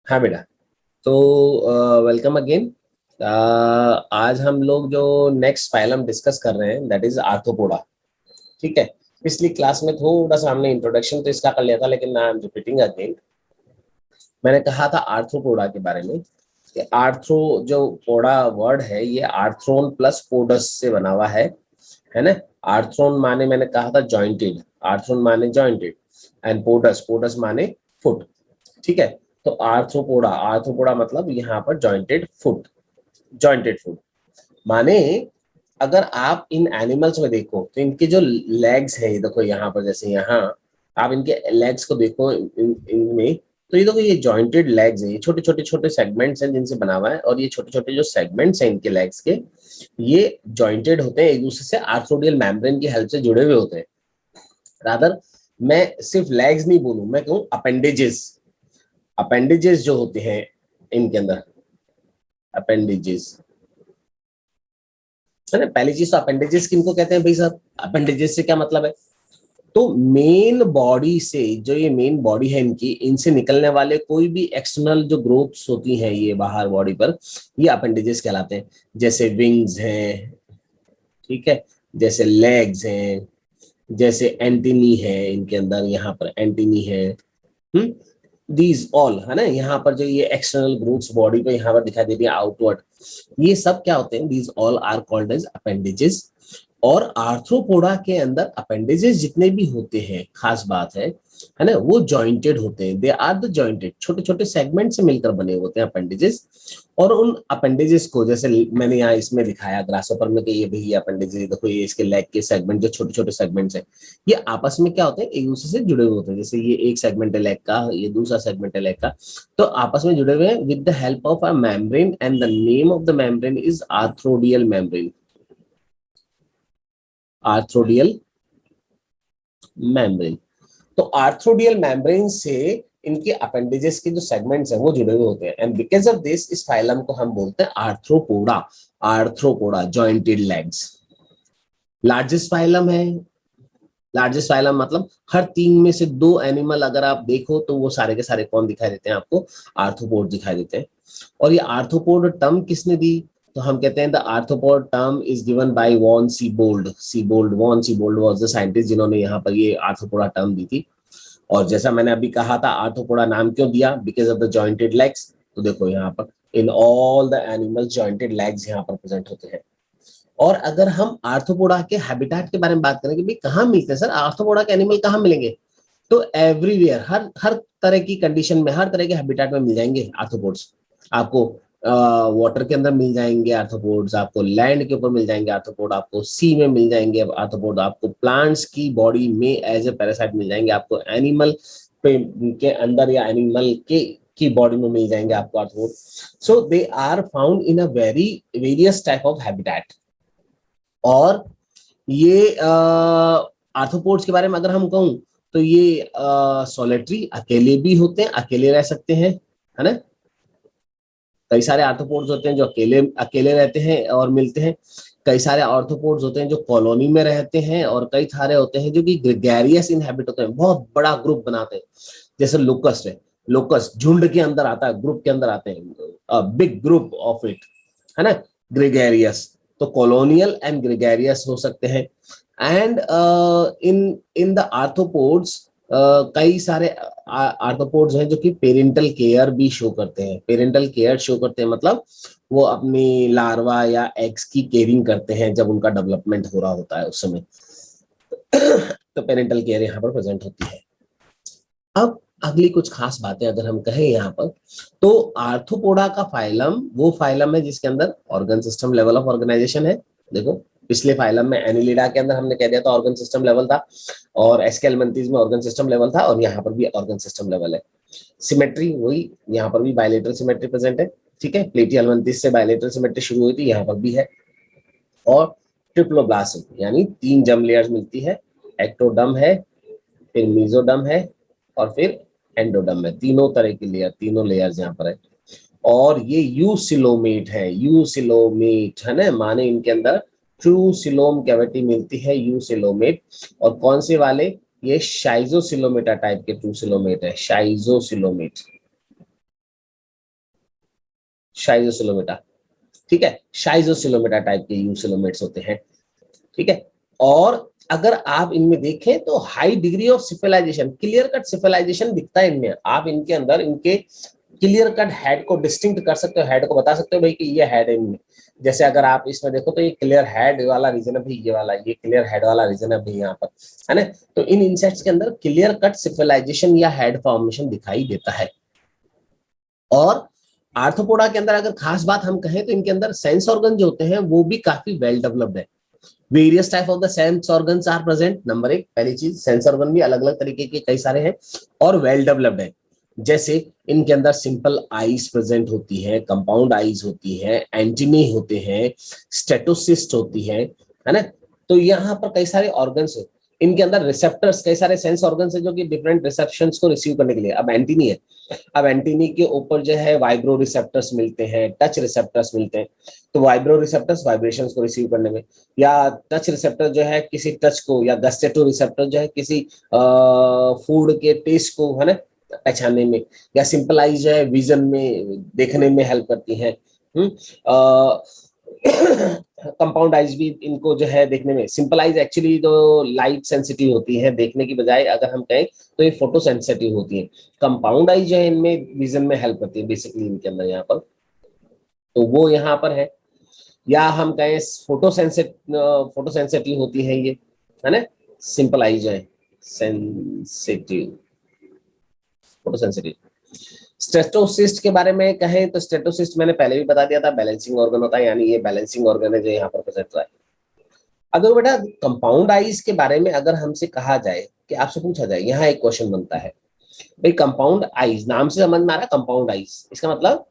हाँ बेटा। तो वेलकम अगेन। आज हम लोग जो नेक्स्ट फाइलम डिस्कस कर रहे हैं दैट इज आर्थ्रोपोडा। ठीक है। पिछली क्लास में थोड़ा सा हमने इंट्रोडक्शन तो इसका कर लिया था, लेकिन आई एम रिपीटिंग अगेन। मैंने कहा था आर्थ्रोपोडा के बारे में कि आर्थ्रो जो पोडा वर्ड है ये आर्थ्रोन प्लस पोडस से बना हुआ है ना। आर्थ्रोन माने मैंने कहा था जॉइंटेड, आर्थ्रोन माने जॉइंटेड एंड पोडस पोडस माने फुट। ठीक है। तो आर्थ्रोपोडा, आर्थ्रोपोडा मतलब यहाँ पर जॉइंटेड फुट, जॉइंटेड फुट माने अगर आप इन एनिमल्स में देखो तो इनके जो लेग्स है, ये देखो यहाँ पर, जैसे यहाँ आप इनके लेग्स को देखो इनमें, तो ये देखो ये जॉइंटेड लेग्स है, ये छोटे छोटे छोटे सेगमेंट्स हैं जिनसे बना हुआ है, और ये छोटे छोटे जो सेगमेंट्स हैं इनके लेग्स के, ये जॉइंटेड होते हैं, एक दूसरे से आर्थ्रोडियल मेम्ब्रेन की हेल्प से जुड़े हुए होते हैं। रादर मैं सिर्फ लेग्स नहीं बोलूं, मैं कहूँ अपेंडेजेस। अपेंडेजेस जो होते हैं इनके अंदर, अपेंडेजेस है ना। पहली चीज तो अपेंडेजेस किनको कहते हैं भाई साहब, अपेंडेजेस से क्या मतलब है? तो मेन बॉडी से, जो ये मेन बॉडी है इनकी, इनसे निकलने वाले कोई भी एक्सटर्नल जो ग्रोथ्स होती हैं ये बाहर बॉडी पर, ये अपेंडेजेस कहलाते हैं। जैसे विंग्स हैं, ठीक है, जैसे लेग्स हैं, जैसे एंटिनी है, इनके अंदर यहाँ पर एंटिनी है। दीज ऑल है ना, यहाँ पर जो ये एक्सटर्नल ग्रोथ्स बॉडी पे यहाँ पर दिखाई दे रही है आउटवर्ड, ये सब क्या होते हैं? These all are called as appendages. और आर्थ्रोपोडा के अंदर अपेंडेजेस जितने भी होते हैं, खास बात है ना, वो जॉइंटेड होते हैं। दे आर द जॉइंटेड, छोटे छोटे सेगमेंट से मिलकर बने होते हैं अपेंडेजेस। और उन अपेंडेजेस को, जैसे मैंने यहाँ इसमें दिखाया ग्रासोपर में कि ये भी अपेंडेजेस देखो, ये इसके लेग के सेगमेंट, जो छोटे छोटे सेगमेंट्स हैं, ये आपस में क्या होते हैं? एक दूसरे से जुड़े हुए होते हैं। जैसे ये एक सेगमेंट है लेग का, ये दूसरा सेगमेंट है लेग का, तो आपस में जुड़े हुए हैं with the help of a membrane, and the name of the membrane is arthrodial membrane. Arthrodial membrane. तो आर्थ्रोडियल मेम्ब्रेन से इनके अपेंडेजेस के जो सेगमेंट्स हैं वो जुड़े हुए होते हैं, एंड बिकॉज ऑफ दिस इस फाइलम को हम बोलते हैं arthropoda. Arthropoda, jointed legs. Largest phylum है। लार्जेस्ट फाइलम मतलब हर तीन में से दो एनिमल अगर आप देखो तो वो सारे के सारे कौन दिखाई देते हैं आपको? आर्थ्रोपोड दिखाई देते हैं। और ये आर्थ्रोपोड टर्म किसने दी? तो हम कहते हैं the arthropod term is given by von Siebold. Siebold, von Siebold was the scientist जिन्होंने यहाँ पर ये आर्थ्रोपोडा टर्म दी थी। और जैसा मैंने अभी कहा था, आर्थ्रोपोडा नाम क्यों दिया? Because of the jointed legs. तो देखो यहाँ पर in all the animals jointed legs यहाँ पर प्रेजेंट होते हैं। और अगर हम आर्थ्रोपोडा के हैबिटेट के बारे में बात करें कि भाई कहाँ मिलते हैं सर आर्थ्रोपोडा के एनिमल, कहाँ मिलेंगे? तो एवरीवेयर, हर हर तरह की कंडीशन में, हर तरह के हैबिटेट में मिल जाएंगे आर्थ्रोपोड्स आपको। वाटर के अंदर मिल जाएंगे आर्थ्रोपोड्स आपको, लैंड के ऊपर मिल जाएंगे आर्थ्रोपोड आपको, सी में मिल जाएंगे आर्थ्रोपोड आपको, प्लांट्स की बॉडी में एज ए पैरासाइट मिल जाएंगे आपको, एनिमल पे के अंदर या एनिमल के की बॉडी में मिल जाएंगे आपको arthropod. So they are found in a very various type of habitat. और ये आर्थ्रोपोड्स के बारे में अगर हम कहूं तो ये सोलेटरी, अकेले भी होते हैं, अकेले रह सकते हैं, है ना। कई सारे आर्थ्रोपोड्स होते हैं जो अकेले अकेले रहते हैं और मिलते हैं। कई सारे आर्थ्रोपोड्स होते हैं जो कॉलोनी में रहते हैं, और कई सारे होते हैं जो कि ग्रेगेरियस इनहैबिट होते हैं, बहुत बड़ा ग्रुप बनाते हैं। जैसे लोकस्ट है, लोकस्ट झुंड के अंदर आता है, ग्रुप के अंदर आते हैं, बिग ग्रुप ऑफ इट, है ना। ग्रेगेरियस, तो कॉलोनियल एंड ग्रेगेरियस हो सकते हैं। And in in the arthropods कई सारे आर्थ्रोपोड्स हैं जो कि पेरेंटल केयर भी शो करते हैं। पेरेंटल केयर शो करते हैं मतलब वो अपनी लार्वा या एग्स की केयरिंग करते हैं जब उनका डेवलपमेंट हो रहा होता है उस समय। तो पेरेंटल केयर यहाँ पर प्रेजेंट होती है। अब अगली कुछ खास बातें अगर हम कहें यहाँ पर, तो आर्थ्रोपोडा का फाइलम वो फाइलम है जिसके अंदर organ system level of organisation है। देखो पिछले फाइलम में एनिलिडा के अंदर हमने कह दिया था ऑर्गन सिस्टम लेवल था, और एस्केलमेंथीज में ऑर्गन सिस्टम लेवल था, और यहाँ पर भी ऑर्गन सिस्टम लेवल है। सिमेट्री वही, यहाँ पर भी बायलेटरल सिमेट्री प्रेजेंट है। ठीक है, प्लेटियलमेंथिस से बायलेटरल सिमेट्री शुरू हुई थी, यहाँ पर भी है। और ट्रिप्लोब्लास्ट यानी तीन जर्म लेयर्स मिलती है, एक्टोडर्म है, फिर मीजोडर्म है, और फिर एंडोडर्म है। तीनों तरह की लेयर, तीनों लेयर्स यहाँ पर है। और ये यूसिलोमेट है, यूसिलोमेट है ना, माने इनके अंदर ट्रू सिलोम कैविटी मिलती है, यूसिलोमेट। और कौन से वाले? ये शाइजोसिलोमेटा टाइप के ट्रू सिलोमेट है, शाइजोसिलोमेट। शाइजोसिलोमेटा, ठीक है, शाइजोसिलोमेटा टाइप के यूसिलोमेट्स होते हैं, ठीक है। और अगर आप इनमें देखें तो high degree of cephalization, clear cut cephalization दिखता है इनमें, आप इनके अंदर इनके क्लियर कट हेड को डिस्टिंक्ट कर सकते हो, हेड को बता सकते हो भाई कि ये हेड है इनमें। जैसे अगर आप इसमें देखो तो ये क्लियर हेड वाला रीजन है भाई, ये वाला, ये क्लियर हेड वाला रीजन है भाई यहाँ पर, है ना। तो इन इंसेक्ट्स के अंदर क्लियर कट सिफिलाइजेशन या हेड फॉर्मेशन दिखाई देता है। और आर्थ्रोपोडा के अंदर अगर खास बात हम कहें तो इनके अंदर सेंस ऑर्गन जो होते हैं वो भी काफी वेल डेवलप्ड है। Various type of the sense organs are present, number एक, पहली चीज, सेंस ऑर्गन भी अलग अलग तरीके के कई सारे हैं और वेल डेवलप्ड है। जैसे इनके अंदर सिंपल आईज प्रेजेंट होती है, कंपाउंड आईज होती है, एंटीनी होते हैं, स्टेटोसिस्ट होती है ना। तो यहाँ पर कई सारे ऑर्गन्स है, इनके अंदर रिसेप्टर्स, कई सारे सेंस ऑर्गन्स है जो कि डिफरेंट रिसेप्शंस को रिसीव करने के लिए। अब एंटीनी है, अब एंटीनी के ऊपर जो है वाइब्रो रिसेप्टर्स मिलते हैं, टच रिसेप्टर्स मिलते हैं। तो वाइब्रो रिसेप्टर्स वाइब्रेशंस को रिसीव करने में, या टच रिसेप्टर जो है किसी टच को, या गस्टेटो रिसेप्टर जो है किसी फूड के टेस्ट को, है ना, पहचानने में, या सिंपल आईज जो है विजन में देखने में हेल्प करती हैं। कंपाउंड आईज भी इनको जो है देखने में, सिंपल आईज एक्चुअली जो लाइट सेंसिटिव होती है देखने की बजाय, अगर हम कहें तो ये फोटो सेंसिटिव होती है। कंपाउंड आईज जो है इनमें विजन में हेल्प करती है बेसिकली इनके अंदर यहाँ पर, तो वो यहाँ पर है। या हम कहें फोटो सेंसिटिव होती है ये, है ना, सिंपल आईज है सेंसिटिव, फोटो सेंसिटिव। स्टेटोसिस्ट के बारे में कहें तो स्टेटोसिस्ट मैंने पहले भी बता दिया था, बैलेंसिंग ऑर्गन होता है, यानी ये बैलेंसिंग ऑर्गन है जो यहाँ पर प्रेजेंट हुआ है। अगर बेटा कंपाउंड आईज के बारे में अगर हमसे कहा जाए कि आपसे पूछा जाए, यहाँ एक क्वेश्चन बनता है भाई, कंपाउंड आईज, नाम से समझ में आ रहा है कंपाउंड आईज, इसका मतलब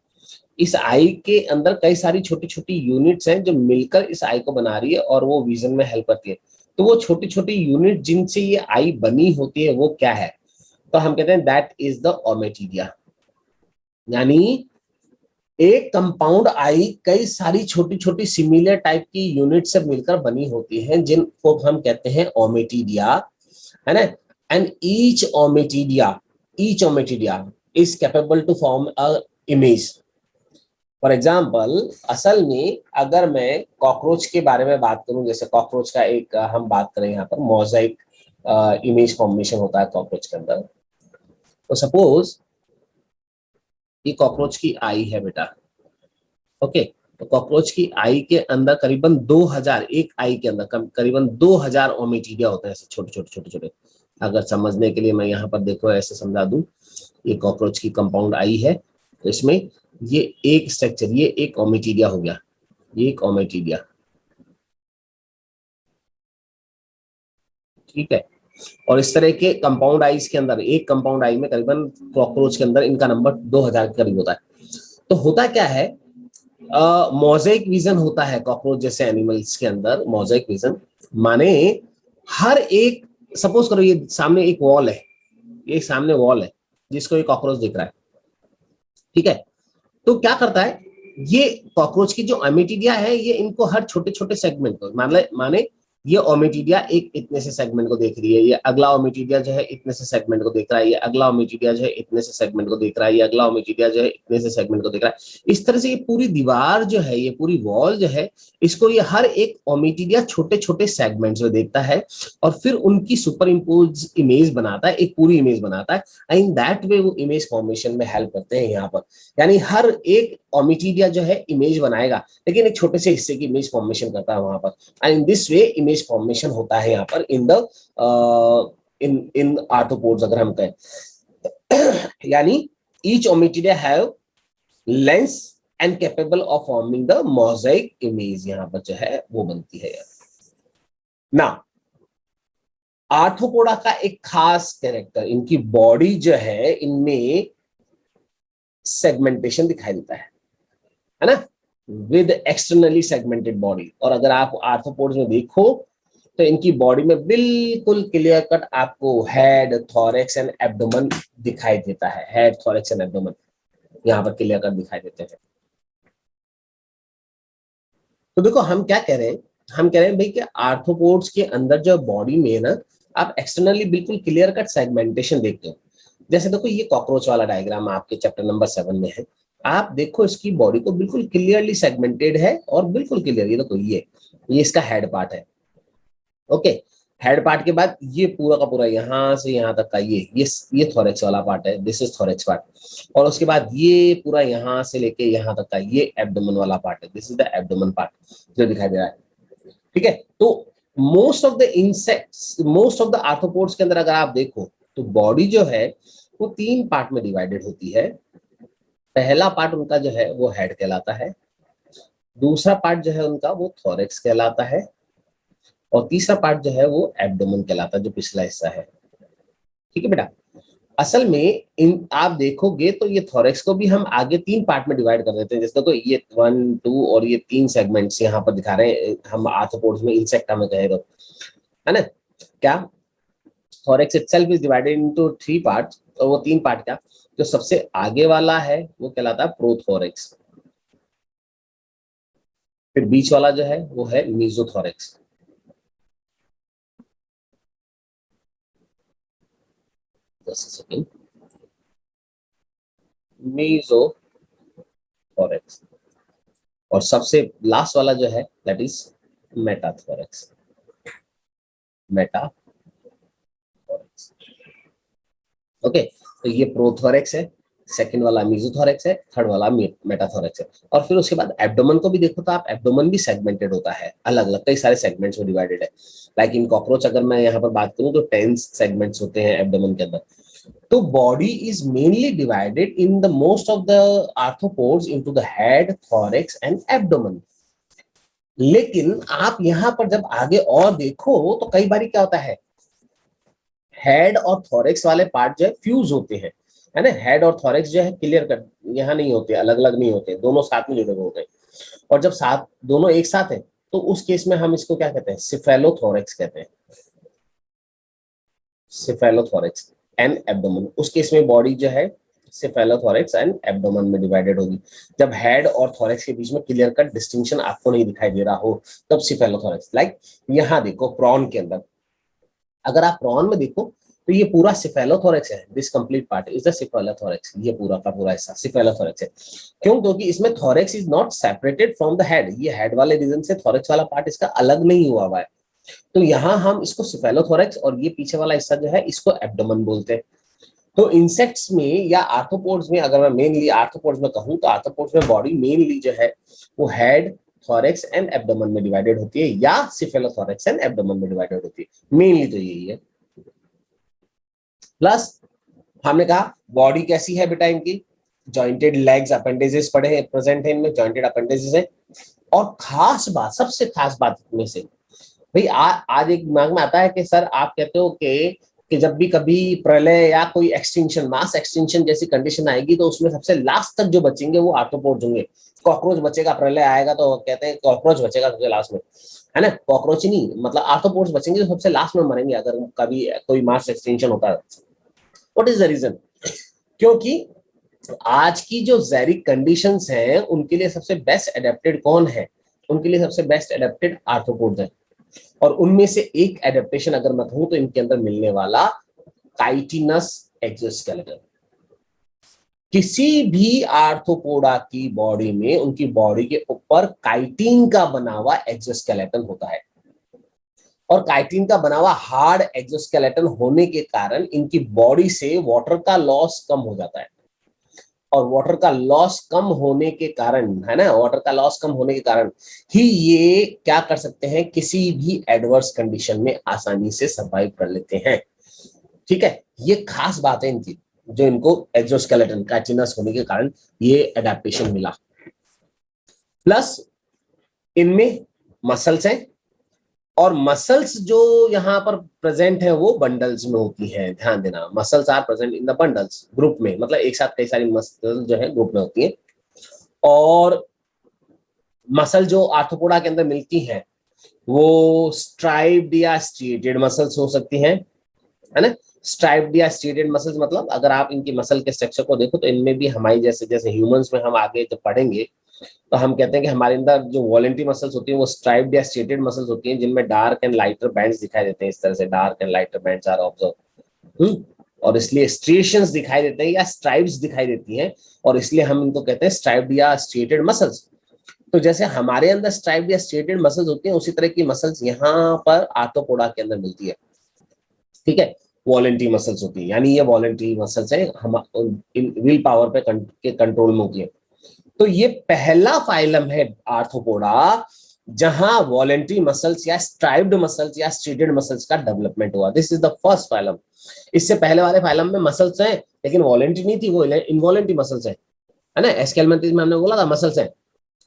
इस आई के अंदर कई सारी छोटी छोटी यूनिट्स हैं जो मिलकर इस आई को बना रही है और वो विजन में हेल्प करती है। तो वो छोटी छोटी यूनिट जिनसे ये आई बनी होती है वो क्या है, तो हम कहते हैं दैट इज द ओमेटिडिया। यानी एक कंपाउंड आई कई सारी छोटी छोटी सिमिलर टाइप की यूनिट से मिलकर बनी होती है जिनको हम कहते हैं ओमेटिडिया, है ना। And each ommatidia is capable to form a image. For example, असल में अगर मैं कॉकरोच के बारे में बात करूं, जैसे कॉकरोच का एक हम बात करें यहाँ पर मोजाइक इमेज फॉर्मेशन होता है कॉकरोच के अंदर। तो सपोज ये कॉकरोच की आई है बेटा, ओके। तो कॉकरोच की आई के अंदर करीबन 2000, एक आई के अंदर करीबन 2000 ओमेटिडिया होते हैं, ऐसे छोटे छोटे छोटे छोटे। अगर समझने के लिए मैं यहाँ पर देखो ऐसे समझा दूं, ये कॉकरोच की कंपाउंड आई है, तो इसमें ये एक स्ट्रक्चर, ये एक ओमेटिडिया हो गया, ये एक ओमेटिडिया, ठीक है। और इस तरह के कंपाउंड आईज के अंदर, एक कंपाउंड आई में करीबन कॉकरोच के अंदर इनका नंबर 2000 के करीब होता है। तो होता क्या है, मोज़ेक विजन होता है कॉकरोच जैसे एनिमल्स के अंदर। मोज़ेक विजन माने हर एक, सपोज करो ये सामने एक वॉल है, ये सामने वॉल है जिसको ये कॉकरोच दिख रहा है, ठीक है। तो क्या करता है, ये कॉकरोच की जो ओमेटिडिया है ये इनको हर छोटे छोटे सेगमेंट को, माने ये ओमेटिडिया एक इतने से सेगमेंट को देख रही है, ये अगला ओमेटिडिया जो है इतने से सेगमेंट को देख रहा है, ये अगला ओमेटिडिया जो है इतने से सेगमेंट को देख रहा है, ये अगला ओमेटिडिया जो है इतने से सेगमेंट को देख रहा है। इस तरह से ये पूरी दीवार जो है, ये पूरी वॉल जो है, इसको ये हर एक ओमेटिडिया छोटे छोटे सेगमेंट्स में देखता है और फिर उनकी सुपर इम्पोज इमेज बनाता है, एक पूरी इमेज बनाता है। एंड दैट वे वो इमेज फॉर्मेशन में हेल्प करते हैं यहाँ पर। यानी हर एक ओमेटिडिया जो है इमेज बनाएगा लेकिन एक छोटे से हिस्से की इमेज फॉर्मेशन करता है वहां पर, and in this way image formation होता है यहाँ पर इन द इन आर्थ्रोपोड्स अगर हम कहें। यानी each ommatidia have lens and capable of forming the mosaic image, यहाँ पर जो है वो बनती है। ना आर्थ्रोपोडा का एक खास कैरेक्टर, इनकी बॉडी जो है इनमें सेगमेंटेशन दिखाई देता है ना, विद एक्सटर्नली सेगमेंटेड बॉडी। और अगर आप आर्थ्रोपोड्स में देखो तो इनकी बॉडी में बिल्कुल क्लियर कट आपको हेड, थॉरेक्स एंड एब्डोमेन दिखाई देता है। हेड, थॉरेक्स एंड एब्डोमेन यहाँ पर क्लियर कट दिखाई देते हैं। तो देखो हम क्या कह रहे हैं, हम कह रहे हैं भाई कि आर्थ्रोपोड्स के अंदर जो बॉडी में ना आप एक्सटर्नली बिल्कुल क्लियर कट सेगमेंटेशन देखते हो। जैसे देखो ये कॉकरोच वाला डायग्राम आपके चैप्टर नंबर 7 में है, आप देखो इसकी बॉडी को बिल्कुल क्लियरली सेगमेंटेड है और बिल्कुल क्लियर, ये देखो ये इसका हेड पार्ट है। ओके, हेड पार्ट के बाद ये पूरा का पूरा यहां से यहां तक का ये थोरेक्स वाला पार्ट है, दिस इज थोरेक्स पार्ट। और उसके बाद ये पूरा यहां से लेके यहां तक का ये एब्डोमेन वाला पार्ट है, this is the abdomen part जो दिखाई दे रहा है। ठीक है, तो most of the insects, most of the arthropods के अंदर अगर आप देखो तो बॉडी जो है वो 3 पार्ट में डिवाइडेड होती है। पहला पार्ट उनका जो है वो हेड कहलाता है, दूसरा पार्ट जो है उनका वो थोरेक्स कहलाता है, और तीसरा पार्ट जो है वो एब्डोमेन कहलाता है, जो पिछला हिस्सा है। ठीक है बेटा, असल में इन आप देखोगे तो ये थोरेक्स को भी हम आगे 3 पार्ट में डिवाइड कर देते हैं, जैसे तो ये 1 2 और ये 3 सेगमेंट्स यहाँ पर दिखा रहे हैं हम आर्थ्रोपोड्स में, इंसेक्टा में कहे तो, है ना। क्या thorax itself is divided into 3 parts, और वो 3 पार्ट क्या, जो सबसे आगे वाला है वो कहलाता है प्रोथोरेक्स, फिर बीच वाला जो है वो है मीजोथोरेक्स। मीजोथोरेक्स, और सबसे लास्ट वाला जो है that is metathorax, metathorax. Okay, तो ये प्रोथोरेक्स है, सेकंड वाला मीजोथोरेक्स है, थर्ड वाला मेटाथोरेक्स है। और फिर उसके बाद एब्डोमेन को भी देखो तो आप एब्डोमेन भी सेगमेंटेड होता है, अलग अलग कई सारे सेगमेंट्स में डिवाइडेड है। लाइक इन कॉकरोच अगर मैं यहाँ पर बात करूँ तो 10 सेगमेंट्स होते हैं एब्डोमेन के अंदर। तो body is mainly divided in the most of the arthropods into the head, thorax and abdomen. लेकिन आप यहाँ पर जब आगे और देखो तो कई बार क्या होता है, हेड और थोरेक्स वाले पार्ट जो है फ्यूज होते हैं, है ना। हेड और थोरेक्स जो है क्लियर कर यहाँ नहीं होते, अलग अलग नहीं होते, दोनों साथ में जुड़े हुए होते हैं। और जब साथ दोनों एक साथ है तो उस केस में हम इसको क्या कहते हैं, सिफेलोथोरेक्स कहते हैं, सिफेलोथोरेक्स एंड एब्डोमेन। उस केस में बॉडी जो है सिफेलोथोरेक्स एंड एब्डोमेन में डिवाइडेड होगी। जब हेड और थोरेक्स के बीच में क्लियर कट डिस्टिंक्शन आपको नहीं दिखाई दे रहा हो तब सिफेलोथोरेक्स। लाइक यहाँ देखो प्रॉन के अंदर, अगर आप प्रॉन में देखो तो ये पूरा सिफेलोथोरेक्स है, this complete part is the cephalothorax, ये पूरा का पूरा हिस्सा सिफेलोथोरेक्स है। क्यों? क्योंकि इसमें thorax is not separated from the head, ये हेड वाले रीजन से थोरेक्स वाला पार्ट इसका अलग नहीं हुआ हुआ है। तो यहाँ हम इसको सिफेलोथोरेक्स और ये पीछे वाला हिस्सा जो है इसको एब्डोमेन बोलते हैं। तो इंसेक्ट्स में या आर्थ्रोपोड्स में, अगर मैं मेनली आर्थ्रोपोड्स में कहूँ तो आर्थ्रोपोड्स में बॉडी मेनली जो है वो हेड, थोरेक्स एंड एब्डोमेन में डिवाइडेड होती है, या सिफेलोथोरेक्स एंड एब्डोमेन में डिवाइडेड होती है, मेनली तो यही है। प्लस हमने कहा बॉडी कैसी है बेटा, इनकी जॉइंटेड लेग्स, अपेंडेजेस पड़े हैं, प्रेजेंट है इनमें, जॉइंटेड अपेंडेजेस है। और खास बात, सबसे खास बात में से भाई आज एक दिमाग में आता है कि सर आप कहते हो कि जब भी कभी प्रलय या कोई एक्सटिंक्शन, मास एक्सटिंक्शन जैसी कंडीशन आएगी तो उसमें सबसे लास्ट तक जो बचेंगे वो आर्थ्रोपोड्स होंगे। कॉकरोच बचेगा, प्रलय आएगा तो कहते हैं कॉकरोच बचेगा सबसे लास्ट में, है ना। कॉकरोच ही नहीं, मतलब आर्थ्रोपोड्स बचेंगे जो सबसे लास्ट में मरेंगे अगर कभी कोई मास एक्सटिंक्शन होता है। What is the reason? क्योंकि आज की जो जेरिक कंडीशंस हैं उनके लिए सबसे बेस्ट एडेप्टेड कौन है? उनके लिए सबसे बेस्ट एडेप्टेड आर्थ्रोपोड्स है। और उनमें से एक एडेप्टेशन अगर मैं कहूं तो इनके अंदर मिलने वाला काइटिनस एक्सोस्केलेटन। किसी भी आर्थ्रोपोडा की बॉडी में उनकी बॉडी के ऊपर काइटिन का बना हुआ एक्सोस्केलेटन होता है, और काइटिन का बना हुआ हार्ड एक्सोस्केलेटन होने के कारण इनकी बॉडी से वाटर का लॉस कम हो जाता है। और वाटर का लॉस कम होने के कारण, है ना, वाटर का लॉस कम होने के कारण ही ये क्या कर सकते हैं, किसी भी एडवर्स कंडीशन में आसानी से सर्वाइव कर लेते हैं। ठीक है, ये खास बात है इनकी, जो इनको एक्सोस्केलेटन काइटिनस होने के कारण ये एडेप्टेशन मिला। प्लस इनमें मसल्स हैं, और मसल्स जो यहाँ पर प्रेजेंट है वो बंडल्स में होती हैं। ध्यान देना, muscles are present in the bundles, group में, मतलब एक साथ कई सारी मसल जो है ग्रुप में होती हैं। और मसल जो आर्थ्रोपोडा के अंदर मिलती हैं वो स्ट्राइप्ड या स्ट्रिएटेड मसल्स हो सकती हैं, है ना। स्ट्राइप्ड या स्ट्रिएटेड मसल्स मतलब अगर आप इनकी मसल के स्ट्रक्चर को देखो तो इनमें भी हमारी जैसे जैसे ह्यूमंस में हम आगे जब पढ़ेंगे तो हम कहते हैं कि हमारे अंदर जो वॉलेंट्री मसल्स होती हैं वो स्ट्राइप्ड या स्ट्रेटेड मसल्स होती हैं, जिनमें डार्क एंड लाइटर बैंड्स दिखाई देते हैं। इस तरह से dark and lighter bands are observe. और इसलिए स्ट्रिएशंस दिखाई देते हैं या स्ट्राइप्स दिखाई देती हैं, और इसलिए हम इनको कहते हैं स्ट्राइप्ड या स्ट्रिएटेड मसल्स। तो जैसे हमारे अंदर स्ट्राइप्ड या स्ट्रिएटेड मसल्स होती हैं, उसी तरह की मसल्स यहाँ पर आर्थ्रोपोडा के अंदर मिलती है। ठीक है, वॉलेंट्री मसल्स होती है, यानी ये वॉलेंट्री मसल्स है, हम विल पावर पे के कंट्रोल में होती है। तो ये पहला फाइलम है आर्थ्रोपोडा जहां वॉलेंट्री मसल्स या स्ट्राइप्ड मसल्स या स्ट्रेटेड मसल्स का डेवलपमेंट हुआ। This is the first phylum. इससे पहले वाले फाइलम में मसल्स हैं लेकिन वॉलेंट्री नहीं थी, वो इनवॉलेंट्री मसल्स है ना। एस्केलमेंथिस में हमने बोला था मसल्स है,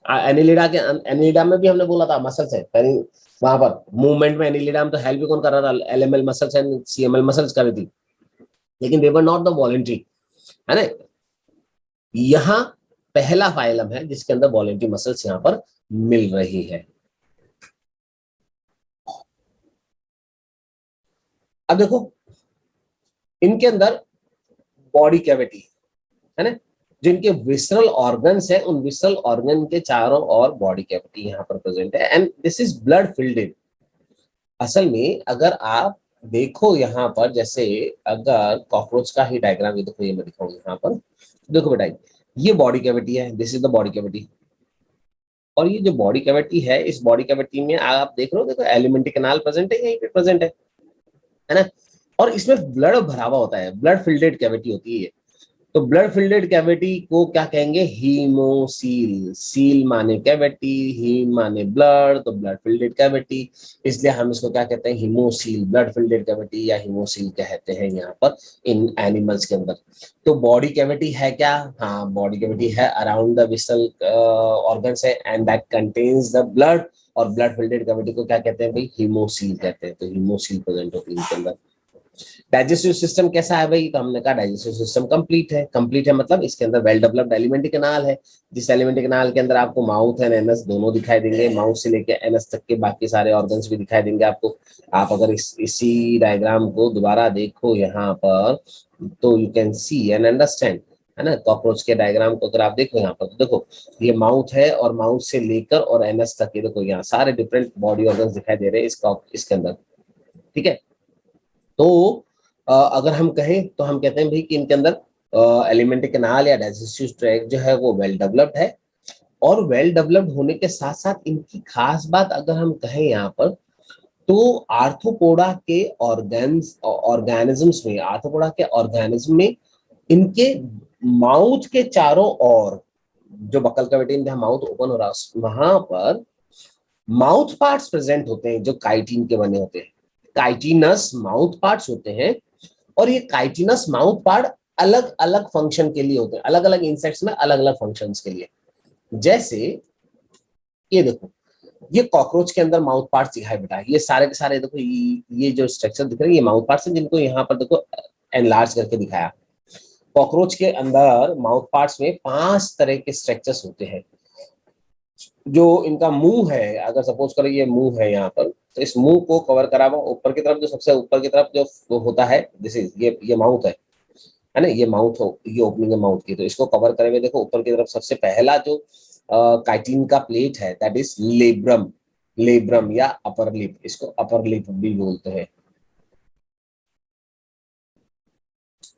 एनिलिडा में भी हमने बोला था मसल्स है, वहां पर मूवमेंट में एनिलिडा में तो हेल्प भी कौन कर रहा था, LML muscles and CML muscles कर रही थी, लेकिन दे वर नॉट द वॉलेंट्री, है ना। यहाँ पहला फाइलम है जिसके अंदर वॉलेंट्री मसल्स यहाँ पर मिल रही है। अब देखो इनके अंदर बॉडी कैविटी है ना, जिनके विसरल ऑर्गन्स है, उन विसरल ऑर्गन के चारों ओर बॉडी कैविटी यहाँ पर प्रेजेंट है, and this is blood fielded. असल में अगर आप देखो यहाँ पर, जैसे अगर कॉकरोच का ही डायग्राम, ये देखो, ये मैं दिखाऊंगा यहाँ पर, देखो बेटा ये बॉडी कैविटी है, this is the body cavity. और ये जो बॉडी कैविटी है, इस बॉडी कैविटी में आप देख रहे हो, देखो एलिमेंट्री कैनाल प्रेजेंट है, यहीं पे प्रेजेंट है ना। और इसमें ब्लड भरा हुआ होता है, ब्लड फिल्डेड कैविटी होती है। तो ब्लड फिल्डेड कैविटी को क्या कहेंगे, हीमोसील। सील माने कैविटी, हीम माने ब्लड, तो ब्लड फिल्डेड कैविटी, इसलिए हम इसको क्या कहते हैं, हीमोसील, ब्लड फिल्डेड कैविटी या हीमोसील कहते हैं यहाँ पर इन एनिमल्स के अंदर। तो बॉडी कैविटी है क्या, हाँ बॉडी कैविटी है अराउंड द विसल ऑर्गन्स है, and that contains the blood. और ब्लड फिल्डेड कैविटी को क्या कहते हैं भाई, हीमोसील कहते हैं। तो हीमोसील प्रेजेंट होती है इनके अंदर। डाइजेस्टिव सिस्टम कैसा है भाई, तो हमने कहा डाइजेस्टिव सिस्टम कंप्लीट है। कंप्लीट है मतलब इसके अंदर वेल डेवलप्ड एलिमेंट्री कैनाल है, जिस एलिमेंट्री कैनाल के अंदर आपको माउथ एंड एनस दोनों दिखाई देंगे, माउथ से लेके एनस तक के बाकी सारे ऑर्गन्स भी दिखाई देंगे आपको। आप अगर इसी डायग्राम को दोबारा देखो यहाँ पर, तो you can see and understand, है ना। कॉकरोच के डायग्राम को अगर आप देखो यहाँ पर, तो देखो ये माउथ है, और माउथ से लेकर और एनस तक ये देखो यहाँ सारे डिफरेंट बॉडी ऑर्गन्स दिखाई दे रहे हैं इसके अंदर। ठीक है, तो अगर हम कहें तो हम कहते हैं भाई कि इनके अंदर एलिमेंट्री कैनाल या डाइजेस्टिव ट्रैक्ट जो है वो वेल डेवलप्ड है। और वेल डेवलप्ड होने के साथ साथ इनकी खास बात अगर हम कहें यहाँ पर, तो आर्थ्रोपोडा के ऑर्गेनिजम्स में, आर्थ्रोपोडा के ऑर्गेनिज्म में इनके माउथ के चारों ओर, जो बक्कल कैविटी जहां माउथ ओपन हो रहा है वहां पर माउथ पार्ट्स प्रेजेंट होते हैं जो काइटिन के बने होते हैं। काइटिनस माउथ पार्ट्स होते हैं, और ये काइटिनस माउथ पार्ट अलग अलग फंक्शन के लिए होते हैं, अलग अलग इंसेक्ट्स में अलग अलग फंक्शंस के लिए। जैसे ये देखो, ये कॉकरोच के अंदर माउथ पार्ट्स दिखाई बेटा, ये सारे के सारे देखो, ये जो स्ट्रक्चर दिख रहे हैं ये माउथ पार्ट्स हैं, जिनको यहाँ पर देखो एनलार्ज करके दिखाया। कॉकरोच के अंदर माउथ पार्ट्स में 5 तरह के स्ट्रक्चर्स होते हैं। जो इनका मुंह है, अगर सपोज करें ये मुंह है यहाँ पर, तो इस मुंह को कवर करा हुआ ऊपर की तरफ, जो सबसे ऊपर की तरफ जो होता है, जैसे ये माउथ है ना, ये माउथ हो, ये ओपनिंग है माउथ की, तो इसको कवर करे हुए देखो ऊपर की तरफ सबसे पहला जो काइटिन का प्लेट है, दैट इज लेब्रम। लेब्रम या अपर लिप, इसको अपर लिप भी बोलते हैं।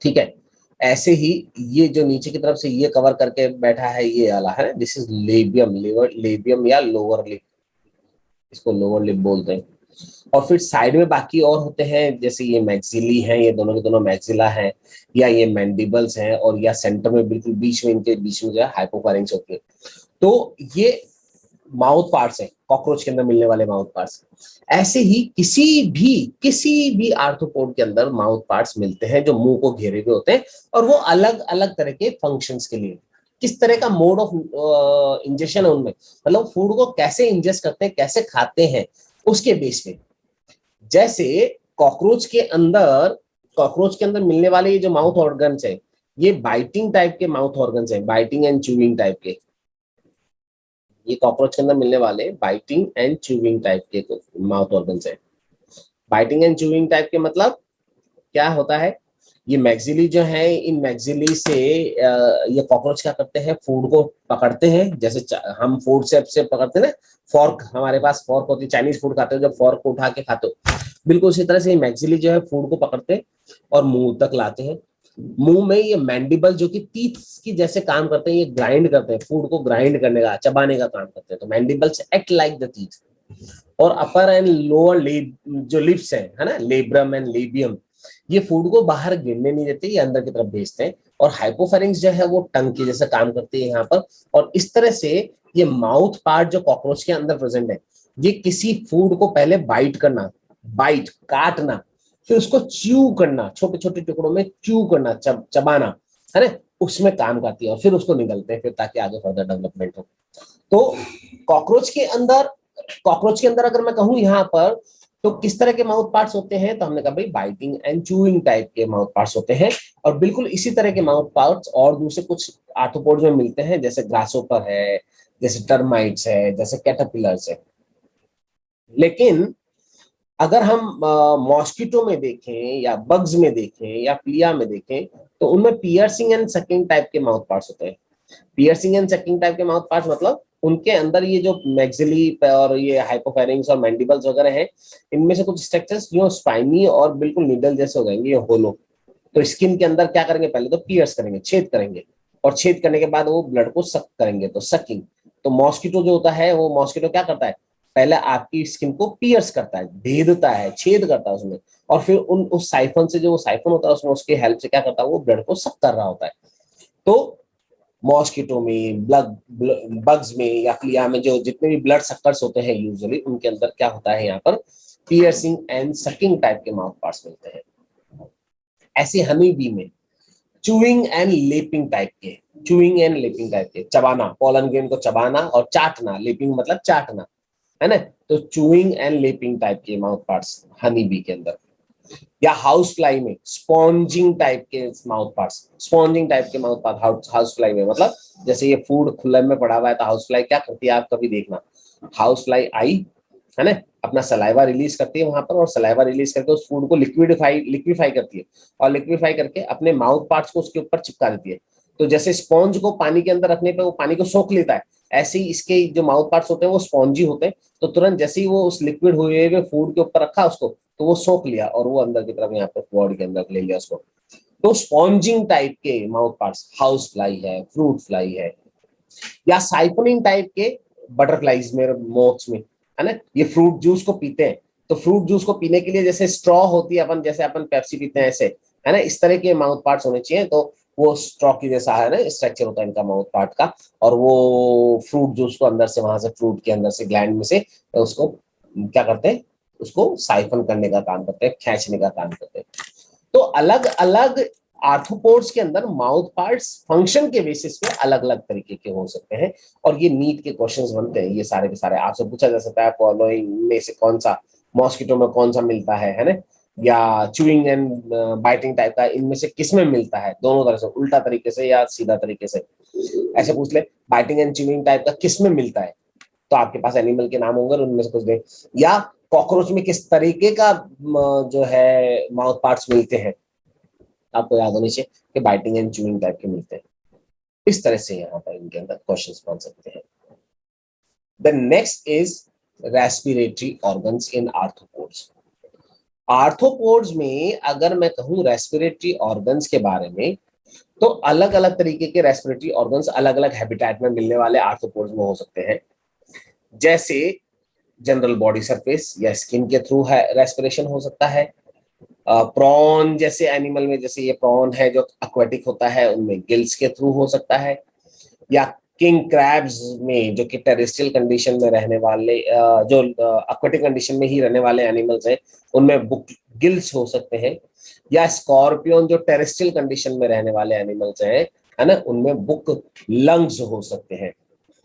ठीक है, ऐसे ही ये जो नीचे की तरफ से ये कवर करके बैठा है ये वाला है, दिस इज लेबियम, लेबियम या लोअर लिप, इसको लोअर लिप बोलते हैं। और फिर साइड में बाकी और होते हैं, जैसे ये मैक्सिली हैं, ये दोनों के दोनों मैक्सिला हैं, या ये मैंडिबल्स हैं, और या सेंटर में बिल्कुल बीच में, इनके बीच में जो है हाइपोफारिंक्स होती है। तो ये माउथ पार्ट्स हैं कॉकरोच के अंदर मिलने वाले माउथ पार्ट्स। ऐसे ही किसी भी आर्थ्रोपोड के अंदर माउथ पार्ट्स मिलते हैं जो मुंह को घेरे हुए होते हैं, और वो अलग अलग तरह के फंक्शंस के लिए। किस तरह का मोड ऑफ इंजेक्शन है उनमें, मतलब फूड को कैसे इंजेस्ट करते हैं, कैसे खाते हैं, उसके बेस पे। जैसे कॉकरोच के अंदर मिलने वाले ये जो माउथ ऑर्गन्स है, ये बाइटिंग टाइप के माउथ ऑर्गन्स हैं, बाइटिंग एंड च्यूइंग टाइप के। ये कॉकरोच के अंदर मिलने वाले बाइटिंग एंड च्यूइंग टाइप के माउथ ऑर्गन्स हैं। बाइटिंग एंड च्यूइंग टाइप के मतलब क्या होता है, ये मैक्सिली जो है, इन मैक्सिली से ये कॉकरोच क्या करते हैं, फूड को पकड़ते हैं, जैसे हम फूड से पकड़ते हैं ना, फॉर्क, हमारे पास फॉर्क होती है, चाइनीज फूड खाते हो जब फॉर्क को उठा के खाते हो, बिल्कुल उसी तरह से मैक्सिली जो है फूड को पकड़ते हैं और मुंह तक लाते हैं। मुंह में ये मैंडिबल जो कि टीथ की जैसे काम करते हैं, ये ग्राइंड करते हैं, फूड को ग्राइंड करने का, चबाने का काम करते हैं, तो mandibles act like the teeth. और अपर एंड लोअर लिप जो लिप्स है ना, लेब्रम एंड लेबियम, ये फूड को बाहर गिरने नहीं देते, ये अंदर की तरफ भेजते हैं। और हाइपोफेरिंक्स जो है वो टंग की जैसे काम करती है यहाँ पर। और इस तरह से ये माउथ पार्ट जो कॉकरोच के अंदर प्रेजेंट है, ये किसी फूड को पहले बाइट करना, बाइट काटना, फिर उसको च्यू करना, छोटे छोटे टुकड़ों में च्यू करना, चबाना, है ना, उसमें काम करती है। और फिर उसको निगलते हैं फिर, ताकि आगे फर्दर डेवलपमेंट हो। तो कॉकरोच के अंदर कॉकरोच के अंदर अगर मैं कहूं यहाँ पर, तो किस तरह के माउथ पार्ट्स होते हैं, तो हमने कहा भाई बाइटिंग एंड चूइंग टाइप के माउथ पार्ट्स होते हैं। और बिल्कुल इसी तरह के माउथ पार्ट्स और दूसरे कुछ आर्थ्रोपोड्स में मिलते हैं, जैसे ग्रासोपर है, जैसे टर्माइट्स है, जैसे कैटरपिलर्स है। लेकिन अगर हम मॉस्किटो में देखें या बग्स में देखें या प्लिया में देखें, तो उनमें पियर्सिंग एंड सकिंग टाइप के माउथ पार्ट्स होते हैं। पियर्सिंग एंड सकिंग टाइप के माउथ पार्ट्स मतलब उनके अंदर ये जो मैक्सिली और ये हाइपोफेरिंग्स और मैंडिबल्स वगैरह हैं, इनमें से कुछ स्ट्रक्चर्स जो स्पाइनी और बिल्कुल नीडल जैसे हो जाएंगे, ये होलो। तो स्किन के अंदर क्या करेंगे, पहले तो पियर्स करेंगे, छेद करेंगे, और छेद करने के बाद वो ब्लड को सक करेंगे, तो सकिंग। तो मॉस्किटो जो होता है, वो मॉस्किटो क्या करता है, पहले आपकी स्किन को पियर्स करता है, भेदता है, छेद करता है उसमें, और फिर उस साइफन से, जो वो साइफन होता है उसमें, उसकी हेल्प से क्या करता है, वो ब्लड को सक कर रहा होता है। तो मॉस्किटो में, बग्स में या फ्लिया में जो जितने भी ब्लड सक्कर्स होते हैं यूजुअली, उनके अंदर क्या होता है, यहाँ पर पियर्सिंग एंड सकिंग टाइप के माउथ पार्ट्स मिलते हैं। ऐसे हनी बी में चूइंग एंड लेपिंग टाइप के, चूइंग एंड लेपिंग टाइप के, चबाना, पोलन ग्रेन को चबाना और चाटना, लेपिंग मतलब चाटना, है ना। तो चूइंग एंड लेपिंग टाइप के माउथ पार्ट्स हनी बी के अंदर। या हाउस फ्लाई में स्पॉन्जिंग टाइप के माउथ पार्ट्स, स्पॉन्जिंग टाइप के माउथ पार्ट हाउस फ्लाई में, मतलब जैसे ये फूड खुले में पड़ा हुआ है, तो हाउस फ्लाई क्या करती है, आप कभी देखना, हाउस फ्लाई आई, है ना, अपना सलाइवा रिलीज करती है वहां पर, और सलाइवा रिलीज करके उस फूड को लिक्विफाई करती है, और लिक्विफाई करके अपने माउथ पार्ट्स को उसके ऊपर चिपका देती है। तो जैसे स्पॉन्ज को पानी के अंदर रखने पे वो पानी को सोख लेता है, ऐसे ही इसके जो माउथ पार्ट्स होते हैं वो स्पॉन्जी होते हैं। तो तुरंत जैसे ही वो उस लिक्विड हुए हुए फूड के ऊपर रखा उसको, तो वो सोख लिया और वो अंदर की तरफ यहाँ पर बॉडी के अंदर ले लिया उसको। तो स्पॉन्जिंग टाइप के माउथ पार्ट्स हाउस फ्लाई है, फ्रूट फ्लाई है। या साइफनिंग टाइप के बटरफ्लाईज में, मोथ्स में, है ना, ये फ्रूट जूस को पीते हैं। तो फ्रूट जूस को पीने के लिए जैसे स्ट्रॉ होती है, अपन जैसे अपन पेप्सी पीते हैं ऐसे, है ना, इस तरह के माउथ पार्ट्स होने चाहिए। तो वो स्ट्रॉ की जैसा है ना, स्ट्रक्चर होता है इनका माउथ पार्ट का, और वो फ्रूट जूस को अंदर से, वहां से फ्रूट के अंदर से, ग्लैंड में से उसको क्या करते हैं, उसको साइफन करने का काम करते हैं, खींचने का काम करते हैं। तो अलग अलग आर्थ्रोपोड्स के अंदर माउथ पार्ट्स फंक्शन के बेसिस पे अलग अलग तरीके के हो सकते हैं। और ये नीट के क्वेश्चंस बनते हैं, ये सारे के सारे आपसे पूछा जा सकता है, फॉलोइंग में से कौन सा मॉस्किटो में कौन सा मिलता है ना, या चूइंग एंड बाइटिंग टाइप का इनमें से किस में मिलता है, दोनों तरह से, उल्टा तरीके से या सीधा तरीके से। ऐसे पूछ ले, बाइटिंग एंड चूइंग टाइप का किस में मिलता है, तो आपके पास एनिमल के नाम होंगे, उनमें से कुछ दे। या कॉकरोच में किस तरीके का जो है माउथ पार्ट्स मिलते हैं, आपको याद होनी चाहिए कि बाइटिंग एंड च्यूइंग टाइप के मिलते हैं। इस तरह से यहाँ पर इनके अंदर क्वेश्चंस बन सकते हैं। The next is respiratory organs in arthropods. Arthropods में अगर मैं कहूँ रेस्पिरेटरी ऑर्गन्स के बारे में, तो अलग अलग तरीके के रेस्पिरेटरी ऑर्गन्स अलग अलग हैबिटेट में मिलने वाले आर्थ्रोपोड्स में हो सकते हैं। जैसे जनरल बॉडी सरफेस या स्किन के थ्रू है रेस्पिरेशन हो सकता है। प्रॉन जैसे एनिमल में, जैसे ये प्रॉन है जो एक्वेटिक होता है, उनमें गिल्स के थ्रू हो सकता है। या किंग क्रैब्स में, जो कि टेरेस्ट्रियल कंडीशन में रहने वाले, जो एक्वेटिक कंडीशन में ही रहने वाले एनिमल्स हैं, उनमें बुक गिल्स हो सकते हैं। या स्कॉर्पियन जो टेरेस्ट्रियल कंडीशन में रहने वाले एनिमल्स हैं, है ना, उनमें बुक लंग्स हो सकते हैं।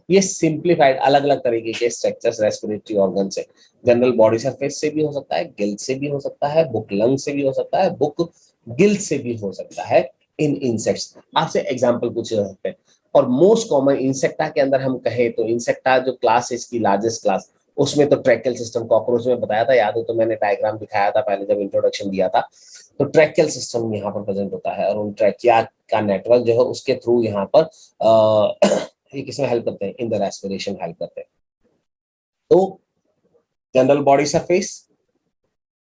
ये सिंप्लीफाइड अलग अलग तरीके के स्ट्रक्चर्स रेस्पिरेटरी ऑर्गन से, जनरल बॉडी सरफेस से भी हो सकता है, गिल से भी हो सकता है, बुक लंग से भी हो सकता है, बुक गिल से भी हो सकता है इन इंसेक्ट्स। आपसे एग्जांपल पूछे जा सकते हैं। और मोस्ट कॉमन इंसेक्टा के अंदर हम कहें तो, इंसेक्टा जो क्लास है इसकी लार्जेस्ट क्लास, उसमें तो ट्रैकियल सिस्टम, कॉकरोच में बताया था, याद हो तो मैंने डायग्राम दिखाया था पहले जब इंट्रोडक्शन दिया था। तो ट्रैकियल सिस्टम यहाँ पर प्रेजेंट होता है, और उन ट्रैकिया का नेटवर्क जो है उसके थ्रू यहाँ पर ये किसमें हेल्प करते हैं, इन द रेस्पिरेशन हेल्प करते हैं। तो जनरल बॉडी सरफेस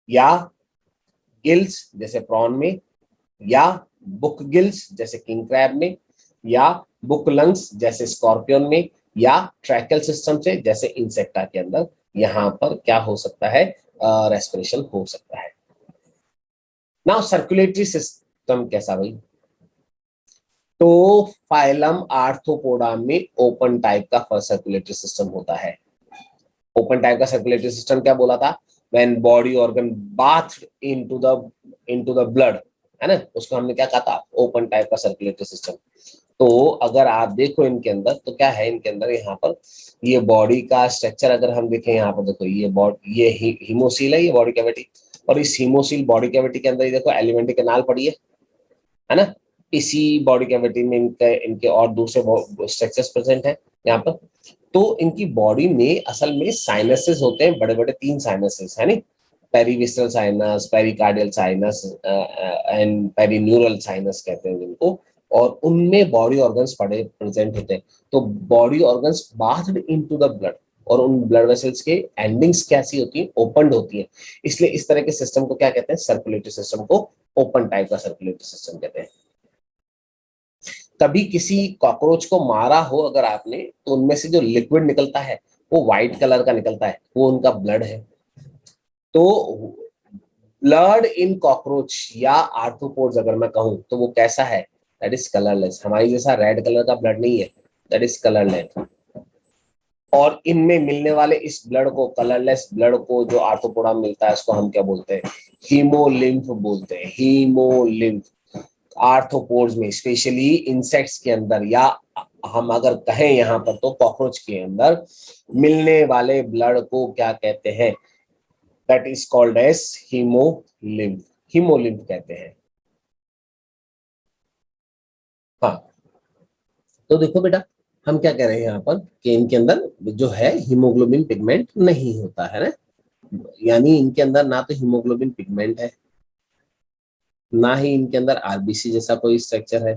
या गिल्स जैसे प्रॉन में, या बुक गिल्स जैसे किंग क्रैब में, या बुक लंग्स जैसे स्कॉर्पियन में, या ट्रैकल सिस्टम से जैसे इंसेक्टा के अंदर यहाँ पर क्या हो सकता है, रेस्पिरेशन हो सकता है। नाउ सर्कुलेटरी सिस्टम कैसा भाई, तो फाइलम आर्थ्रोपोडा में ओपन टाइप का फर्स्ट सर्कुलेटरी सिस्टम होता है। ओपन टाइप का सर्कुलेटरी सिस्टम क्या बोला था, when body organ bath into the blood, है ना, उसको हमने क्या कहा था, ओपन टाइप का सर्कुलेटरी सिस्टम। तो अगर आप देखो इनके अंदर तो क्या है, इनके अंदर यहाँ पर ये बॉडी का स्ट्रक्चर अगर हम देखें, यहाँ पर देखो ये बॉडी, ये हीमोसील है, ये बॉडी कैविटी, और इस हीमोसील बॉडी कैविटी के अंदर ये देखो एलिमेंट्री कैनाल पड़ी है ना। इसी बॉडी कैविटी में इनके और दूसरे स्ट्रक्चर्स प्रेजेंट है यहाँ पर। तो इनकी बॉडी में असल में साइनसेस होते हैं, बड़े बड़े 3 साइनसेस है नी, perivisceral sinus, pericardial sinus and perineural sinus कहते हैं जिनको, और उनमें बॉडी ऑर्गन्स पड़े प्रेजेंट होते हैं। तो body organs bathed into the blood, और उन ब्लड वेसल्स के एंडिंग्स कैसी होती है, ओपनड होती है। इसलिए इस तरह के सिस्टम को क्या कहते हैं, सर्कुलेटरी सिस्टम को ओपन टाइप का सर्कुलेटरी सिस्टम कहते हैं। कभी किसी कॉकरोच को मारा हो अगर आपने, तो उनमें से जो लिक्विड निकलता है वो व्हाइट कलर का निकलता है, वो उनका ब्लड है। तो ब्लड इन कॉकरोच या आर्थ्रोपोड्स अगर मैं कहूं तो वो कैसा है, दैट इज कलरलेस। हमारी जैसा रेड कलर का ब्लड नहीं है, दैट इज कलरलेस। और इनमें मिलने वाले इस ब्लड को, कलरलेस ब्लड को जो आर्थ्रोपोडा में मिलता है, उसको हम क्या बोलते हैं, हीमोलिम्फ बोलते हैं, हीमोलिम्फ। आर्थ्रोपोड्स में स्पेशली इंसेक्ट्स के अंदर, या हम अगर कहें यहाँ पर तो कॉकरोच के अंदर मिलने वाले ब्लड को क्या कहते हैं, that is called as haemolymph, haemolymph कहते हैं। हाँ, तो देखो बेटा, हम क्या कह रहे हैं यहाँ पर कि इनके अंदर जो है हीमोग्लोबिन पिगमेंट नहीं होता है ना, यानी इनके अंदर ना तो हीमोग्लोबिन पिगमेंट है, ना ही इनके अंदर आरबीसी जैसा कोई स्ट्रक्चर है,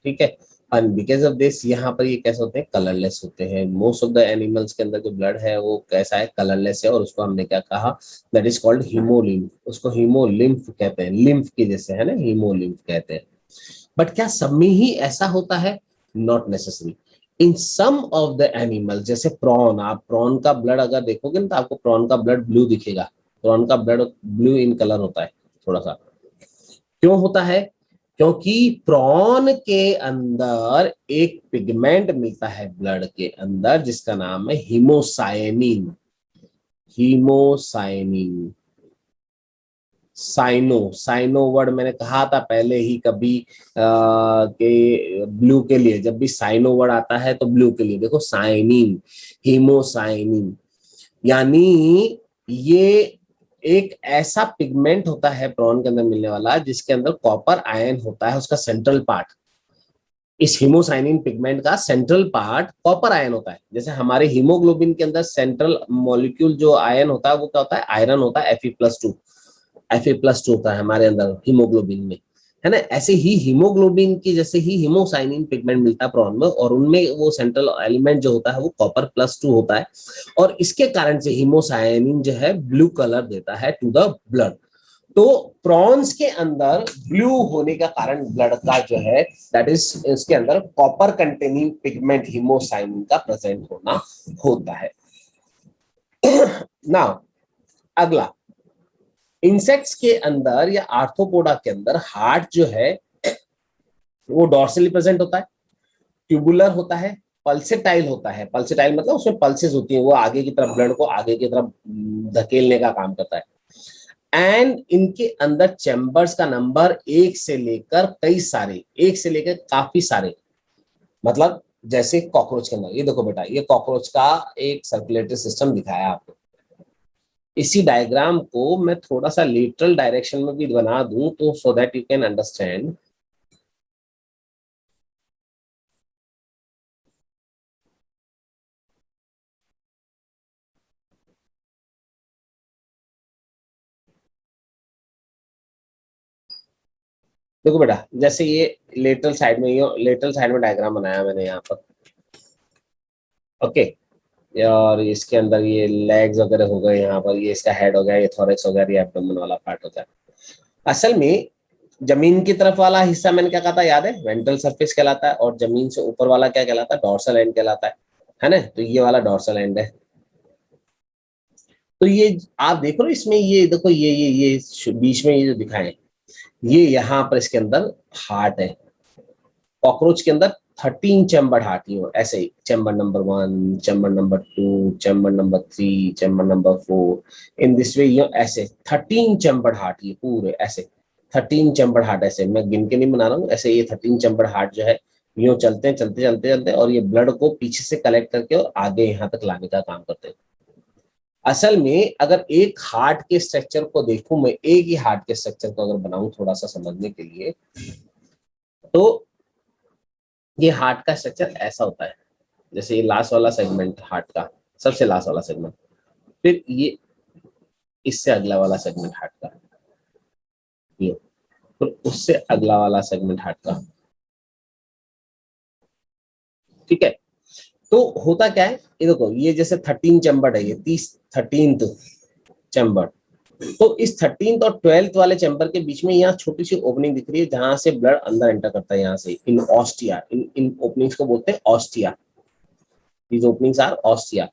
ठीक है। एंड बिकॉज ऑफ दिस यहाँ पर ये कैसे होते हैं, कलरलेस होते हैं। मोस्ट ऑफ द एनिमल्स के अंदर जो ब्लड है वो कैसा है, कलरलेस है, और उसको हमने क्या कहा, दैट इज कॉल्ड हीमोलिम्फ। उसको हीमोलिम्फ कहते हैं, लिम्फ की जैसे है ना, हीमोलिम्फ कहते हैं। बट क्या सब में ही ऐसा होता है, not necessary. In some of the animal, जैसे प्रॉन, आप प्रॉन का ब्लड अगर देखोगे ना तो आपको प्रॉन का ब्लड ब्लू दिखेगा। प्रॉन का ब्लड ब्लू इन कलर होता है थोड़ा सा। क्यों होता है, क्योंकि प्रॉन के अंदर एक पिगमेंट मिलता है ब्लड के अंदर जिसका नाम है haemocyanin. Haemocyanin, cyano, cyano word मैंने कहा था पहले ही कभी के ब्लू के लिए, जब भी साइनो वर्ड आता है तो ब्लू के लिए देखो साइनिन, हीमोसाइनिन। यानी ये एक ऐसा पिगमेंट होता है प्रॉन के अंदर मिलने वाला जिसके अंदर कॉपर आयन होता है, उसका सेंट्रल पार्ट। इस हीमोसाइनिन पिगमेंट का सेंट्रल पार्ट कॉपर आयन होता है। जैसे हमारे हीमोग्लोबिन के अंदर सेंट्रल मॉलिक्यूल जो आयन होता है वो क्या होता है, आयरन होता है, Fe+2। Fa+2 होता है हमारे अंदर हीमोग्लोबिन में, है ना। ऐसे ही हीमोग्लोबिन की जैसे ही हीमोसाइनिन पिगमेंट मिलता है प्रॉन में, और उनमें वो सेंट्रल एलिमेंट जो होता है वो Copper+2 होता है, और इसके कारण से हीमोसाइनिन जो है ब्लू कलर देता है टू द ब्लड। तो प्रॉन्स के अंदर ब्लू होने का कारण ब्लड का जो है, दैट इज इसके अंदर कॉपर कंटेनिंग पिगमेंट हीमोसाइनिन का प्रेजेंट होना होता है। नाउ अगला, इंसेक्ट्स के अंदर या आर्थ्रोपोडा के अंदर हार्ट जो है वो डॉर्सली प्रेजेंट होता है, ट्यूबुलर होता है, पल्सेटाइल होता है। पल्सेटाइल मतलब उसमें पल्सेस होती है, वो आगे की तरफ ब्लड को आगे की तरफ धकेलने का काम करता है। एंड इनके अंदर चैम्बर्स का नंबर एक से लेकर कई सारे, एक से लेकर काफी सारे, मतलब जैसे कॉकरोच के अंदर, ये देखो बेटा, ये कॉकरोच का एक सर्कुलेटरी सिस्टम दिखाया आपको। इसी डायग्राम को मैं थोड़ा सा लेटरल डायरेक्शन में भी बना दूं तो so that you can understand. देखो बेटा, जैसे ये लेटरल साइड में, ये लेटरल साइड में डायग्राम बनाया मैंने यहाँ पर, ओके। और इसके अंदर ये लेग्स वगैरह हो गए, यहाँ पर ये इसका हेड हो गया, ये थोरेक्स हो गया, ये एब्डोमेन वाला पार्ट हो गया। असल में जमीन की तरफ वाला हिस्सा मैंने क्या कहा था याद है, वेंट्रल सरफेस कहलाता है, और जमीन से ऊपर वाला क्या कहलाता है, डोर्सल एंड कहलाता है ना। तो ये वाला डोर्सल एंड है। तो ये आप देखो ना इसमें, ये देखो ये बीच में ये जो दिखाए, ये यहाँ पर इसके अंदर हार्ट है। कॉकरोच के अंदर 13 चैम्बर हार्ट, ही ऐसे ही chamber number 1, chamber number 2, chamber number 3, chamber number 4, in this way ये ऐसे 13 चैम्बर हार्ट, ये पूरे ऐसे 13 चैम्बर हार्ट, ऐसे मैं गिन के नहीं बना रहा हूँ, ऐसे ये 13 चैम्बर हार्ट जो है यूं चलते हैं, चलते चलते चलते, और ये ब्लड को पीछे से कलेक्ट करके और आगे यहाँ तक लाने का काम करते हैं। असल में अगर एक हार्ट के स्ट्रक्चर को देखूं मैं, एक ही हार्ट के स्ट्रक्चर को अगर बनाऊं थोड़ा सा समझने के लिए, तो ये हार्ट का स्ट्रक्चर ऐसा होता है। जैसे ये लास्ट वाला सेगमेंट हार्ट का, सबसे लास्ट वाला सेगमेंट, फिर ये इससे अगला वाला सेगमेंट हार्ट का, ये फिर उससे अगला वाला सेगमेंट हार्ट का, ठीक है। तो होता क्या है, ये देखो ये जैसे 13 चैम्बर है, ये 13th चैम्बर, तो इस 13th और 12th वाले चैम्बर के बीच में यहाँ छोटी सी ओपनिंग दिख रही है, जहां से ब्लड अंदर एंटर करता है, यहाँ से इन ऑस्टिया, इन ओपनिंग्स को बोलते हैं ostia, these openings are ostia.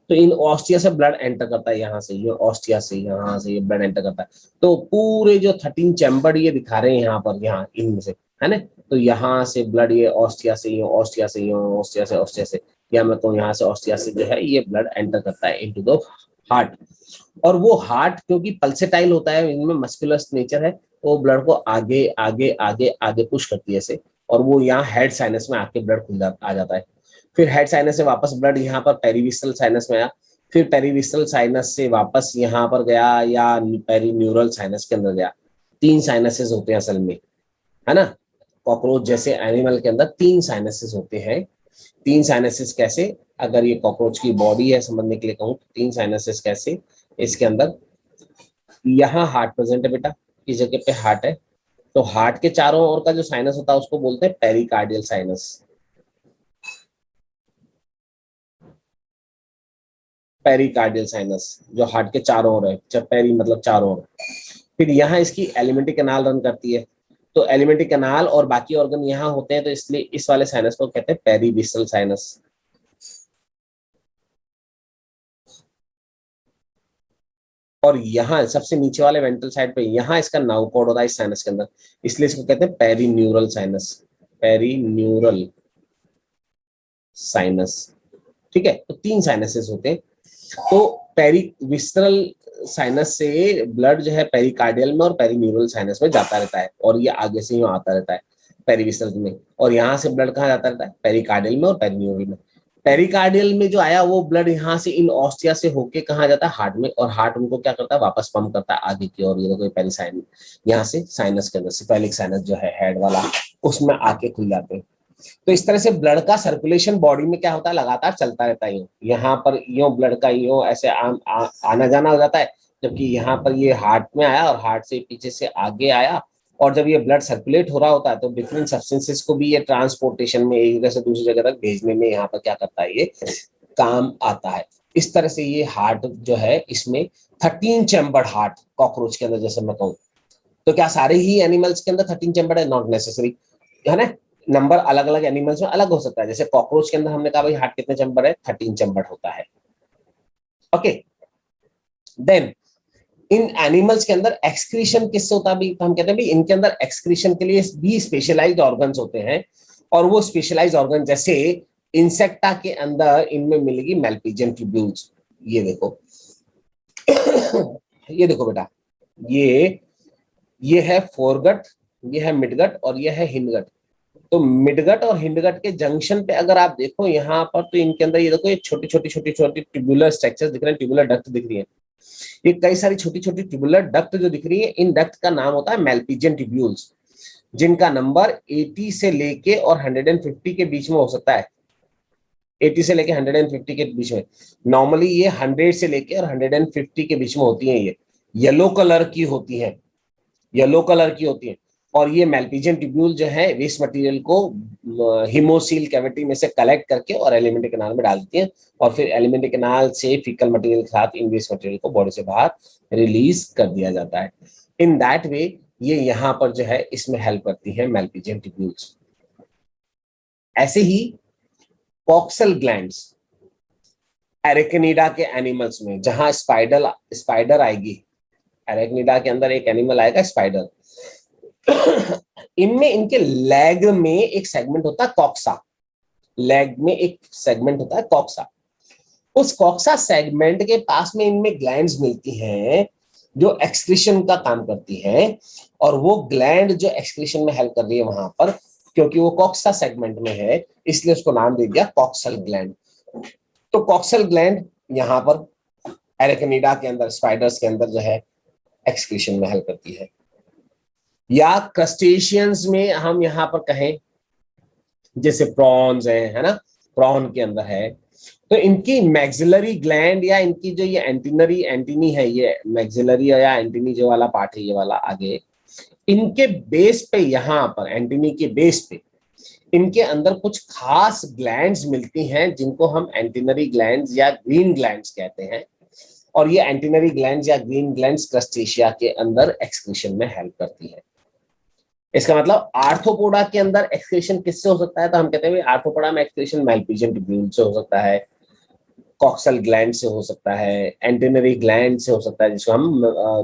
तो इन ऑस्टिया से ब्लड एंटर करता है, यहाँ से ये ऑस्टिया से, यहाँ से ये ब्लड एंटर करता है। तो पूरे जो 13 चैम्बर ये दिखा रहे हैं यहाँ पर, यहाँ इनमें से, है ना। तो यहाँ से ब्लड ये ऑस्टिया से, ये ऑस्टिया से, ये ऑस्टिया से, ऑस्टिया से, या मैं कहूँ यहाँ से ऑस्टिया से जो है ये ब्लड एंटर करता है इनटू द हार्ट। और वो हार्ट क्योंकि पल्सेटाइल होता है, इनमें मस्कुलस नेचर है, तो वो ब्लड को आगे आगे आगे आगे पुश करती है ऐसे, और वो यहाँ हेड साइनस में आके ब्लड खुल आ जाता है। फिर हेड साइनस से वापस ब्लड यहाँ पर पेरिविस्टल साइनस में आया, फिर पेरिविस्टल साइनस से वापस यहाँ पर गया या पेरीन्यूरल साइनस के अंदर गया। 3 साइनसेस होते हैं असल में, है ना। कॉकरोच जैसे एनिमल के अंदर 3 साइनसेस होते हैं। 3 साइनसेस कैसे, अगर ये कॉकरोच की बॉडी है समझने के लिए कहूँ, 3 साइनसेस कैसे, इसके अंदर यहाँ हार्ट प्रेजेंट है बेटा, इस जगह पे हार्ट है। तो हार्ट के चारों ओर का जो साइनस होता है उसको बोलते हैं पेरिकार्डियल साइनस, पेरिकार्डियल साइनस जो हार्ट के चारों ओर है, जब पेरी मतलब चारों ओर। फिर यहाँ इसकी एलिमेंट्री कैनाल रन करती है, तो एलिमेंट्री कैनाल और बाकी ऑर्गन यहाँ होते हैं, तो इसलिए इस वाले साइनस को कहते हैं पेरीविस्टल साइनस। और यहाँ सबसे नीचे वाले वेंट्रल साइड पे यहाँ इसका नाउ कोड होता है इस साइनस के अंदर, इसलिए इसको कहते हैं पेरीन्यूरल साइनस, पेरीन्यूरल साइनस, ठीक है। तो 3 साइनसेस होते हैं। तो पेरीविस्टरल साइनस से ब्लड जो है पेरिकार्डियल में और पेरीन्यूरल साइनस में जाता रहता है, और ये आगे से ही आता रहता है पेरीविस्टरल में, और यहाँ से ब्लड कहाँ जाता रहता है, पेरिकार्डियल में और पेरीन्यूरल में। पेरिकार्डियल में जो आया वो ब्लड यहाँ से इन ऑस्टिया से होके कहाँ जाता है, हार्ट में, और हार्ट उनको क्या करता है, वापस पंप करता है आगे की ओर, ये देखो पेरिसाइन, यहाँ से साइनस के अंदर सिफेलिक साइनस जो है हेड वाला, उसमें आके खुल जाते हैं। तो इस तरह से ब्लड का सर्कुलेशन बॉडी में क्या होता है, लगातार चलता रहता है। यहाँ पर यो ब्लड का यो ऐसे आना जाना हो जाता है, जबकि यहाँ पर ये हार्ट में आया और हार्ट से पीछे से आगे आया, और जब ये ब्लड सर्कुलेट हो रहा होता है तो डिफरेंट सब्सटेंसेस को भी ये ट्रांसपोर्टेशन में एक जगह से दूसरी जगह तक भेजने में यहाँ पर क्या करता है, ये काम आता है। इस तरह से ये हार्ट जो है इसमें 13 चैम्बर्ड हार्ट कॉकरोच के अंदर, जैसे मैं कहूँ, तो क्या सारे ही एनिमल्स के अंदर 13 चैम्बर्ड है, नॉट नेसेसरी, है ना। नंबर अलग अलग एनिमल्स में अलग हो सकता है। जैसे कॉकरोच के अंदर हमने कहा भाई हार्ट कितने चैम्बर है, 13 चैम्बर होता है। ओके, देन इन एनिमल्स के अंदर एक्सक्रीशन किससे होता है, तो हम कहते हैं भाई इनके अंदर एक्सक्रीशन के लिए भी स्पेशलाइज्ड ऑर्गन्स होते हैं, और वो स्पेशलाइज्ड ऑर्गन जैसे इंसेक्टा के अंदर इनमें मिलेगी मेल्पिजियन ट्यूब्यूल्स। ये देखो ये देखो बेटा, ये है फोरगट, ये है मिडगट, और ये है हिंडगट। तो मिडगट और हिंडगट के जंक्शन पे अगर आप देखो यहाँ पर, तो इनके अंदर ये देखो ये छोटी छोटी छोटी छोटी ट्यूबुलर स्ट्रक्चर्स दिख रहे हैं, ट्यूबुलर डक्ट दिख रही है। ये कई सारी छोटी छोटी ट्यूबुलर डक्ट जो दिख रही है, इन डक्ट का नाम होता है मेल्पिजियन ट्यूब्यूल्स, जिनका नंबर 80 से लेके और 150 के बीच में हो सकता है। 80 से लेके 150 के बीच में, नॉर्मली ये 100 से लेके और 150 के बीच में होती है। ये येलो कलर की होती है, येलो कलर की होती है। और ये मेल्पिजियन ट्यूब्यूल जो है वेस्ट मटेरियल को हिमोसील कैविटी में से कलेक्ट करके और एलिमेंट्री कैनाल में डाल देती है, और फिर एलिमेंट्री कैनाल से फीकल मटेरियल के साथ इन वेस्ट मटेरियल को बॉडी से बाहर रिलीज कर दिया जाता है। इन दैट वे ये यहाँ पर जो है इसमें हेल्प करती है मैल्पिजियन ट्यूब्यूल्स। ऐसे ही कॉक्सल ग्लैंड्स एरेक्निडा के एनिमल्स में, जहां स्पाइडर आएगी, एरेक्निडा के अंदर एक एनिमल आएगा स्पाइडर, इनमें इनके लेग में एक सेगमेंट होता है कॉक्सा, लेग में एक सेगमेंट होता है कॉक्सा। उस कॉक्सा सेगमेंट के पास में इनमें ग्लैंड्स मिलती हैं जो एक्सक्रीशन का काम करती हैं, और वो ग्लैंड जो एक्सक्रीशन में हेल्प कर रही है वहां पर, क्योंकि वो कॉक्सा सेगमेंट में है इसलिए उसको नाम दे दिया कॉक्सल ग्लैंड। तो कॉक्सल ग्लैंड यहाँ पर एरेक्निडा के अंदर, स्पाइडर्स के अंदर जो है एक्सक्रीशन में हेल्प करती है। या क्रस्टेशियंस में हम यहाँ पर कहें, जैसे प्रॉन्स है ना, प्रॉन के अंदर है, तो इनकी मैक्सिलरी ग्लैंड या इनकी जो ये एंटीनी है, ये मैक्सिलरी या एंटीनी जो वाला पार्ट है ये वाला आगे, इनके बेस पे, यहाँ पर एंटीनी के बेस पे इनके अंदर कुछ खास ग्लैंड्स मिलती हैं जिनको हम एंटीनरी ग्लैंड्स या ग्रीन ग्लैंड्स कहते हैं। और ये एंटीनरी ग्लैंड्स या ग्रीन ग्लैंड्स क्रस्टेशिया के अंदर एक्सक्रीशन में हेल्प करती है। इसका मतलब आर्थ्रोपोडा के अंदर एक्सक्रीशन किससे हो सकता है, तो हम कहते हैं आर्थ्रोपोडा में एक्सक्रीशन मैल्पिजियन ट्यूब्यूल से हो सकता है, कॉक्सल ग्लैंड से हो सकता है, एंटीनरी ग्लैंड से हो सकता है, जिसको हम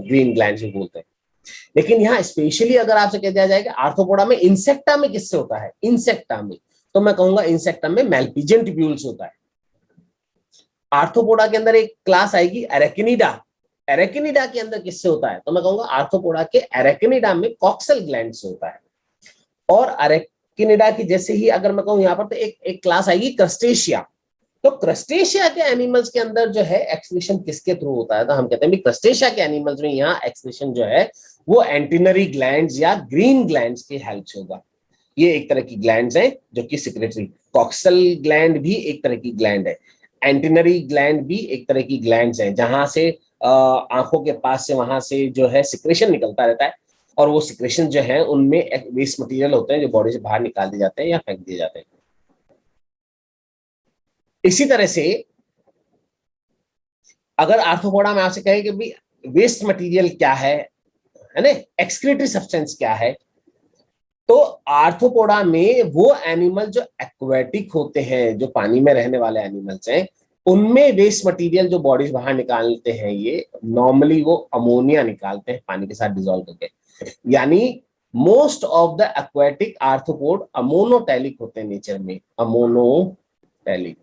ग्रीन ग्लैंड भी बोलते हैं। लेकिन यहाँ स्पेशली अगर आपसे कह दिया जाए कि आर्थ्रोपोडा में इंसेक्टा में किससे होता है, इंसेक्टा में, तो मैं कहूंगा इंसेक्टा में मैल्पिजियन ट्यूब्यूल से होता है। आर्थ्रोपोडा के अंदर एक क्लास आएगी एरेक्निडा, एरेक्निडा के अंदर किससे होता है, तो मैं कहूंगा आर्थ्रोपोडा के एरेक्निडा में कॉक्सल ग्लैंड से होता है। और एरेक्निडा की जैसे ही अगर मैं कहूं यहाँ पर, तो एक क्लास आएगी क्रस्टेशिया। तो क्रस्टेशिया के एनिमल्स के अंदर जो है एक्सक्रीशन किसके थ्रू होता है, तो हम कहते हैं क्रस्टेशिया के एनिमल्स में यहाँ एक्सक्रीशन जो है वो एंटीनरी ग्लैंड्स या ग्रीन ग्लैंड्स की हेल्प से होगा। ये एक तरह की ग्लैंड्स हैं जो कि सिक्रेटरी, कॉक्सल ग्लैंड भी एक तरह की ग्लैंड है, एंटीनरी ग्लैंड भी एक तरह की ग्लैंड्स हैं, जहां से आंखों के पास से वहां से जो है सिक्रेशन निकलता रहता है, और वो सिक्रेशन जो है उनमें वेस्ट मटेरियल होते हैं जो बॉडी से बाहर निकाल दिए जाते हैं या फेंक दिए जाते हैं। इसी तरह से अगर आर्थ्रोपोडा में आपसे कहे कि भाई वेस्ट मटेरियल क्या है ना, एक्सक्रीटरी सब्सटेंस क्या है, तो आर्थ्रोपोडा में वो एनिमल जो एक्वेटिक होते हैं, जो पानी में रहने वाले एनिमल्स हैं, उनमें वेस्ट मटेरियल जो बॉडी से बाहर निकालते हैं, ये नॉर्मली वो अमोनिया निकालते हैं पानी के साथ डिसॉल्व करके। यानी most of the aquatic arthropod ammonotelic होते हैं नेचर में, अमोनोटैलिक,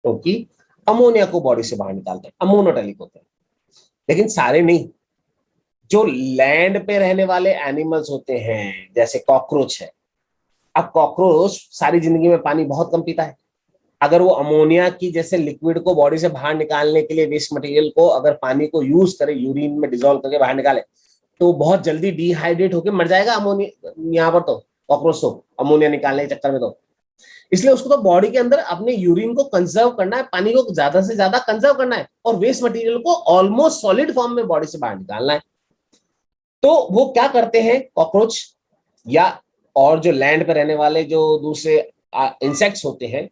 क्योंकि अमोनिया को बॉडी से बाहर निकालते हैं, अमोनोटैलिक होते हैं। लेकिन सारे नहीं, जो लैंड पे रहने वाले एनिमल्स होते हैं, जैसे कॉकरोच है, अब कॉकरोच सारी जिंदगी में पानी बहुत कम पीता है, अगर वो अमोनिया की जैसे लिक्विड को बॉडी से बाहर निकालने के लिए, वेस्ट मटेरियल को अगर पानी को यूज करे, यूरिन में डिसॉल्व करके बाहर निकाले, तो बहुत जल्दी डिहाइड्रेट होकर मर जाएगा अमोनिया, यहाँ पर तो कॉकरोच तो अमोनिया निकालने के चक्कर में, तो इसलिए उसको तो बॉडी के अंदर अपने यूरिन को कंजर्व करना है, पानी को ज्यादा से ज्यादा कंजर्व करना है, और वेस्ट मटेरियल को ऑलमोस्ट सॉलिड फॉर्म में बॉडी से बाहर निकालना है। तो वो क्या करते हैं कॉकरोच या और जो लैंड पर रहने वाले जो दूसरे इंसेक्ट्स होते हैं,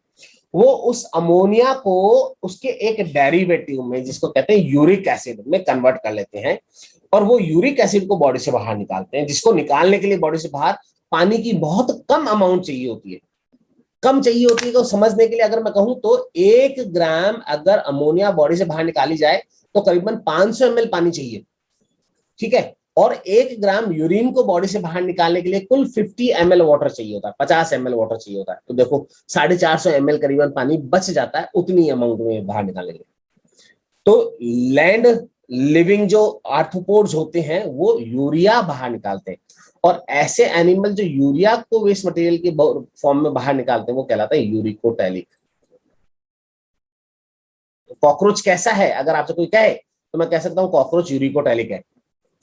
वो उस अमोनिया को उसके एक डेरिवेटिव में, जिसको कहते हैं यूरिक एसिड, में कन्वर्ट कर लेते हैं, और वो यूरिक एसिड को बॉडी से बाहर निकालते हैं, जिसको निकालने के लिए बॉडी से बाहर पानी की बहुत कम अमाउंट चाहिए होती है, कम चाहिए होती है। तो समझने के लिए अगर मैं कहूं तो 1 ग्राम अगर अमोनिया बॉडी से बाहर निकाली जाए तो करीबन 500 ml पानी चाहिए, ठीक है, और 1 ग्राम यूरिन को बॉडी से बाहर निकालने के लिए कुल 50 ml वाटर चाहिए होता है, 50 ml वाटर चाहिए होता है। तो देखो 450 ml करीबन पानी बच जाता है उतनी अमाउंट में बाहर निकालने के लिए। तो लैंड लिविंग जो आर्थ्रोपोड्स होते हैं वो यूरिया बाहर निकालते हैं, और ऐसे एनिमल जो यूरिया को वेस्ट मटेरियल के फॉर्म में बाहर निकालते हैं वो कहलाता है यूरिकोटैलिक। कॉकरोच कैसा है अगर आपसे कोई कहे तो मैं कह सकता हूं कॉकरोच यूरिकोटैलिक है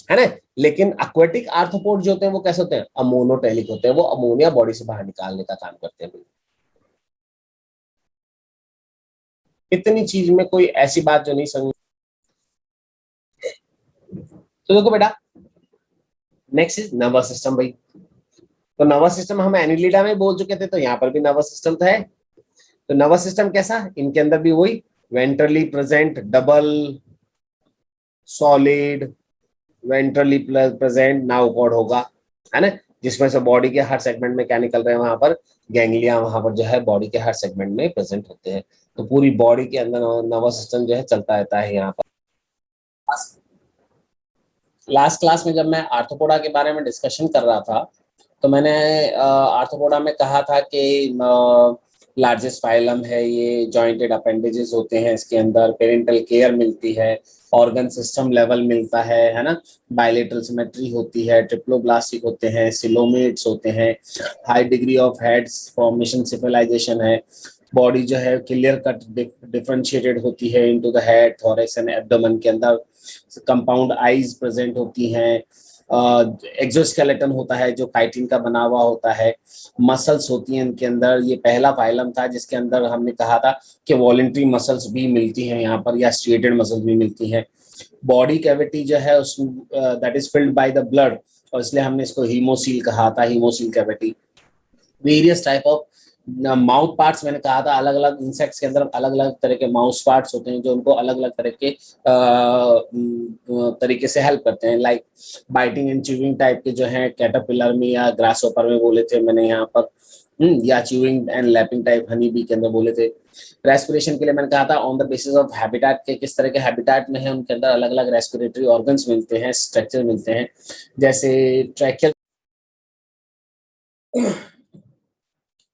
ना। लेकिन एक्वेटिक आर्थ्रोपोड जो होते हैं वो कैसे होते हैं, अमोनोटैलिक होते हैं, वो अमोनिया बॉडी से बाहर निकालने का काम करते हैं। इतनी चीज में कोई ऐसी बात जो नहीं समझ। तो देखो बेटा, नेक्स्ट इज नर्वस सिस्टम भाई। तो नर्वस सिस्टम हम एनिलिडा में बोल चुके थे, तो यहाँ पर भी नर्वस सिस्टम तो है। तो नर्वस सिस्टम कैसा, इनके अंदर भी वही ventrally present double solid ventrally present nerve cord होगा, है ना, जिसमें से बॉडी के हर सेगमेंट में क्या निकल रहे हैं, वहां पर गैंग्लिया वहां पर जो है बॉडी के हर सेगमेंट में प्रेजेंट होते हैं। तो पूरी बॉडी के अंदर नर्वस सिस्टम जो है चलता रहता है यहाँ पर। लास्ट क्लास में जब मैं आर्थ्रोपोडा के बारे में डिस्कशन कर रहा था, तो मैंने आर्थ्रोपोडा में कहा था कि लार्जेस्ट फाइलम है, ये जॉइंटेड अपेंडेजेस होते हैं, इसके अंदर पेरेंटल केयर मिलती है, ऑर्गन सिस्टम लेवल मिलता है ना, बायलेटरल सिमेट्री होती है, ट्रिप्लोब्लास्टिक होते हैं, सिलोमेट्स होते हैं, high degree of heads formation civilization है, बॉडी जो है क्लियर कट डिफरेंशिएटेड होती है into the head, thorax and abdomen के अंदर कंपाउंड आईज प्रेजेंट होती हैं, एक्सोस्केलेटन होता है जो काइटिन का बना हुआ होता है, मसल्स होती हैं इनके अंदर। ये पहला फाइलम था जिसके अंदर हमने कहा था कि वॉलेंट्री मसल्स भी मिलती हैं यहाँ पर, या स्ट्रेटेड मसल्स भी मिलती हैं। बॉडी कैविटी जो है उस that is filled by the blood, और इसलिए हमने इसको हीमोसील कहा था, haemocoel cavity. Various type of mouth parts, मैंने कहा था अलग अलग इंसेक्ट्स के अंदर अलग अलग तरह के माउथ पार्ट्स होते हैं जो उनको अलग अलग तरह के तरीके से हेल्प करते हैं, like biting and chewing type के जो हैं कैटरपिलर में या ग्रासहोपर में बोले थे मैंने यहाँ पर, या chewing and lapping type honey bee के अंदर बोले थे। रेस्पिरेशन के लिए मैंने कहा था on the basis of habitat के किस तरह के हैबिटेट में है, उनके अंदर अलग अलग रेस्पिरेटरी ऑर्गन्स मिलते हैं, स्ट्रक्चर मिलते हैं, जैसे ट्रैकियल।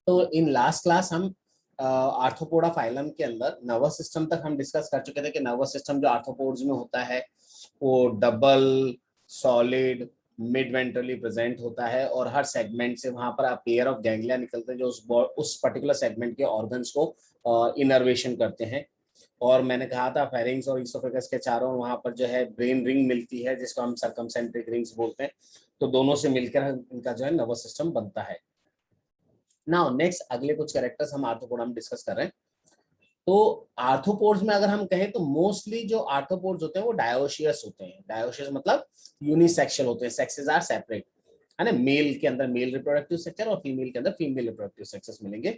तो इन लास्ट क्लास हम आर्थ्रोपोडा फाइलम के अंदर नर्वस सिस्टम तक हम डिस्कस कर चुके थे कि नर्वस सिस्टम जो आर्थ्रोपोड्स में होता है वो double, solid, mid ventrally present होता है, और हर सेगमेंट से वहां पर पेयर ऑफ गैंग्लिया निकलते हैं जो उस पर्टिकुलर सेगमेंट के ऑर्गन्स को इनर्वेशन करते हैं। और मैंने कहा था फेरिंग्स और इसोफेगस के चारों वहां पर जो है ब्रेन रिंग मिलती है जिसको हम सर्कमसेंट्रिक रिंग्स बोलते हैं। तो दोनों से मिलकर इनका जो है नर्वस सिस्टम बनता है। नाउ नेक्स्ट अगले कुछ कैरेक्टर्स हम आर्थ्रोपोडा में डिस्कस कर रहे हैं। तो आर्थ्रोपोड्स में अगर हम कहें तो मोस्टली जो आर्थ्रोपोड्स होते हैं वो डायोशियस होते हैं। डायोशियस मतलब यूनिसेक्सुअल होते हैं, सेक्सेस आर सेपरेट, है ना। मेल के अंदर मेल रिप्रोडक्टिव सेक्टर और फीमेल के अंदर फीमेल रिप्रोडक्टिव सेक्सेस मिलेंगे।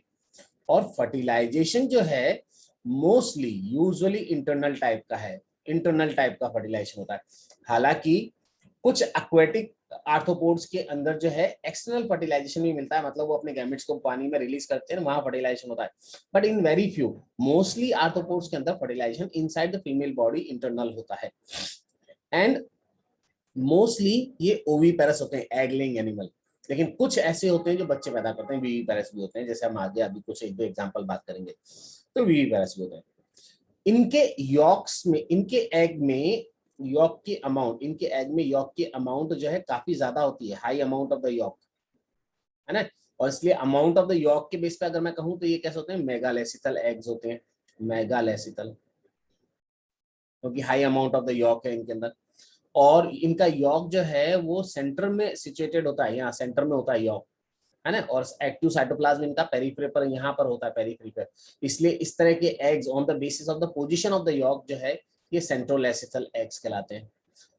और फर्टिलाइजेशन जो है मोस्टली यूजुअली इंटरनल टाइप का है, इंटरनल टाइप का फर्टिलाइजेशन होता है। हालांकि कुछ एक्वेटिक आर्थ्रोपोड्स के अंदर जो है एक्सटर्नल फर्टिलाइजेशन भी मिलता है, मतलब वो अपने गैमेट्स को पानी में रिलीज करते हैं, वहां फर्टिलाइजेशन होता है। But in very few, mostly arthropods के अंदर fertilization inside the female body internal होता है। एंड मोस्टली ये ओवीपेरस होते हैं, एग लेइंग एनिमल। लेकिन कुछ ऐसे होते हैं जो बच्चे पैदा करते हैं, वीवीपेरस भी होते हैं, जैसे हम आगे अभी कुछ एक दो एग्जांपल बात करेंगे। तो वीवीपेरस भी होते हैं। इनके यॉक्स में, इनके एग में यॉक की अमाउंट, इनके एग में यॉक की अमाउंट जो है काफी ज्यादा होती है, high amount of the yolk, है ना। और इसलिए अमाउंट ऑफ द यॉक के बेस पे अगर मैं कहूं तो ये कैसे होते हैं, मेगालेसिथल एग्स होते हैं, मेगालेसिथल, क्योंकि high amount of the yolk है इनके अंदर। और इनका यॉक जो है वो सेंटर में सिचुएटेड होता है, यहाँ सेंटर में होता है यॉक, है ना। और एक्टिव साइटोप्लाज्म इनका पेरिफेरी पर यहाँ पर होता है, पेरिफेरी पर। इसलिए इस तरह के eggs on the basis of the position of the yolk जो है ये सेंट्रोलेसिथल एग्स कहलाते हैं।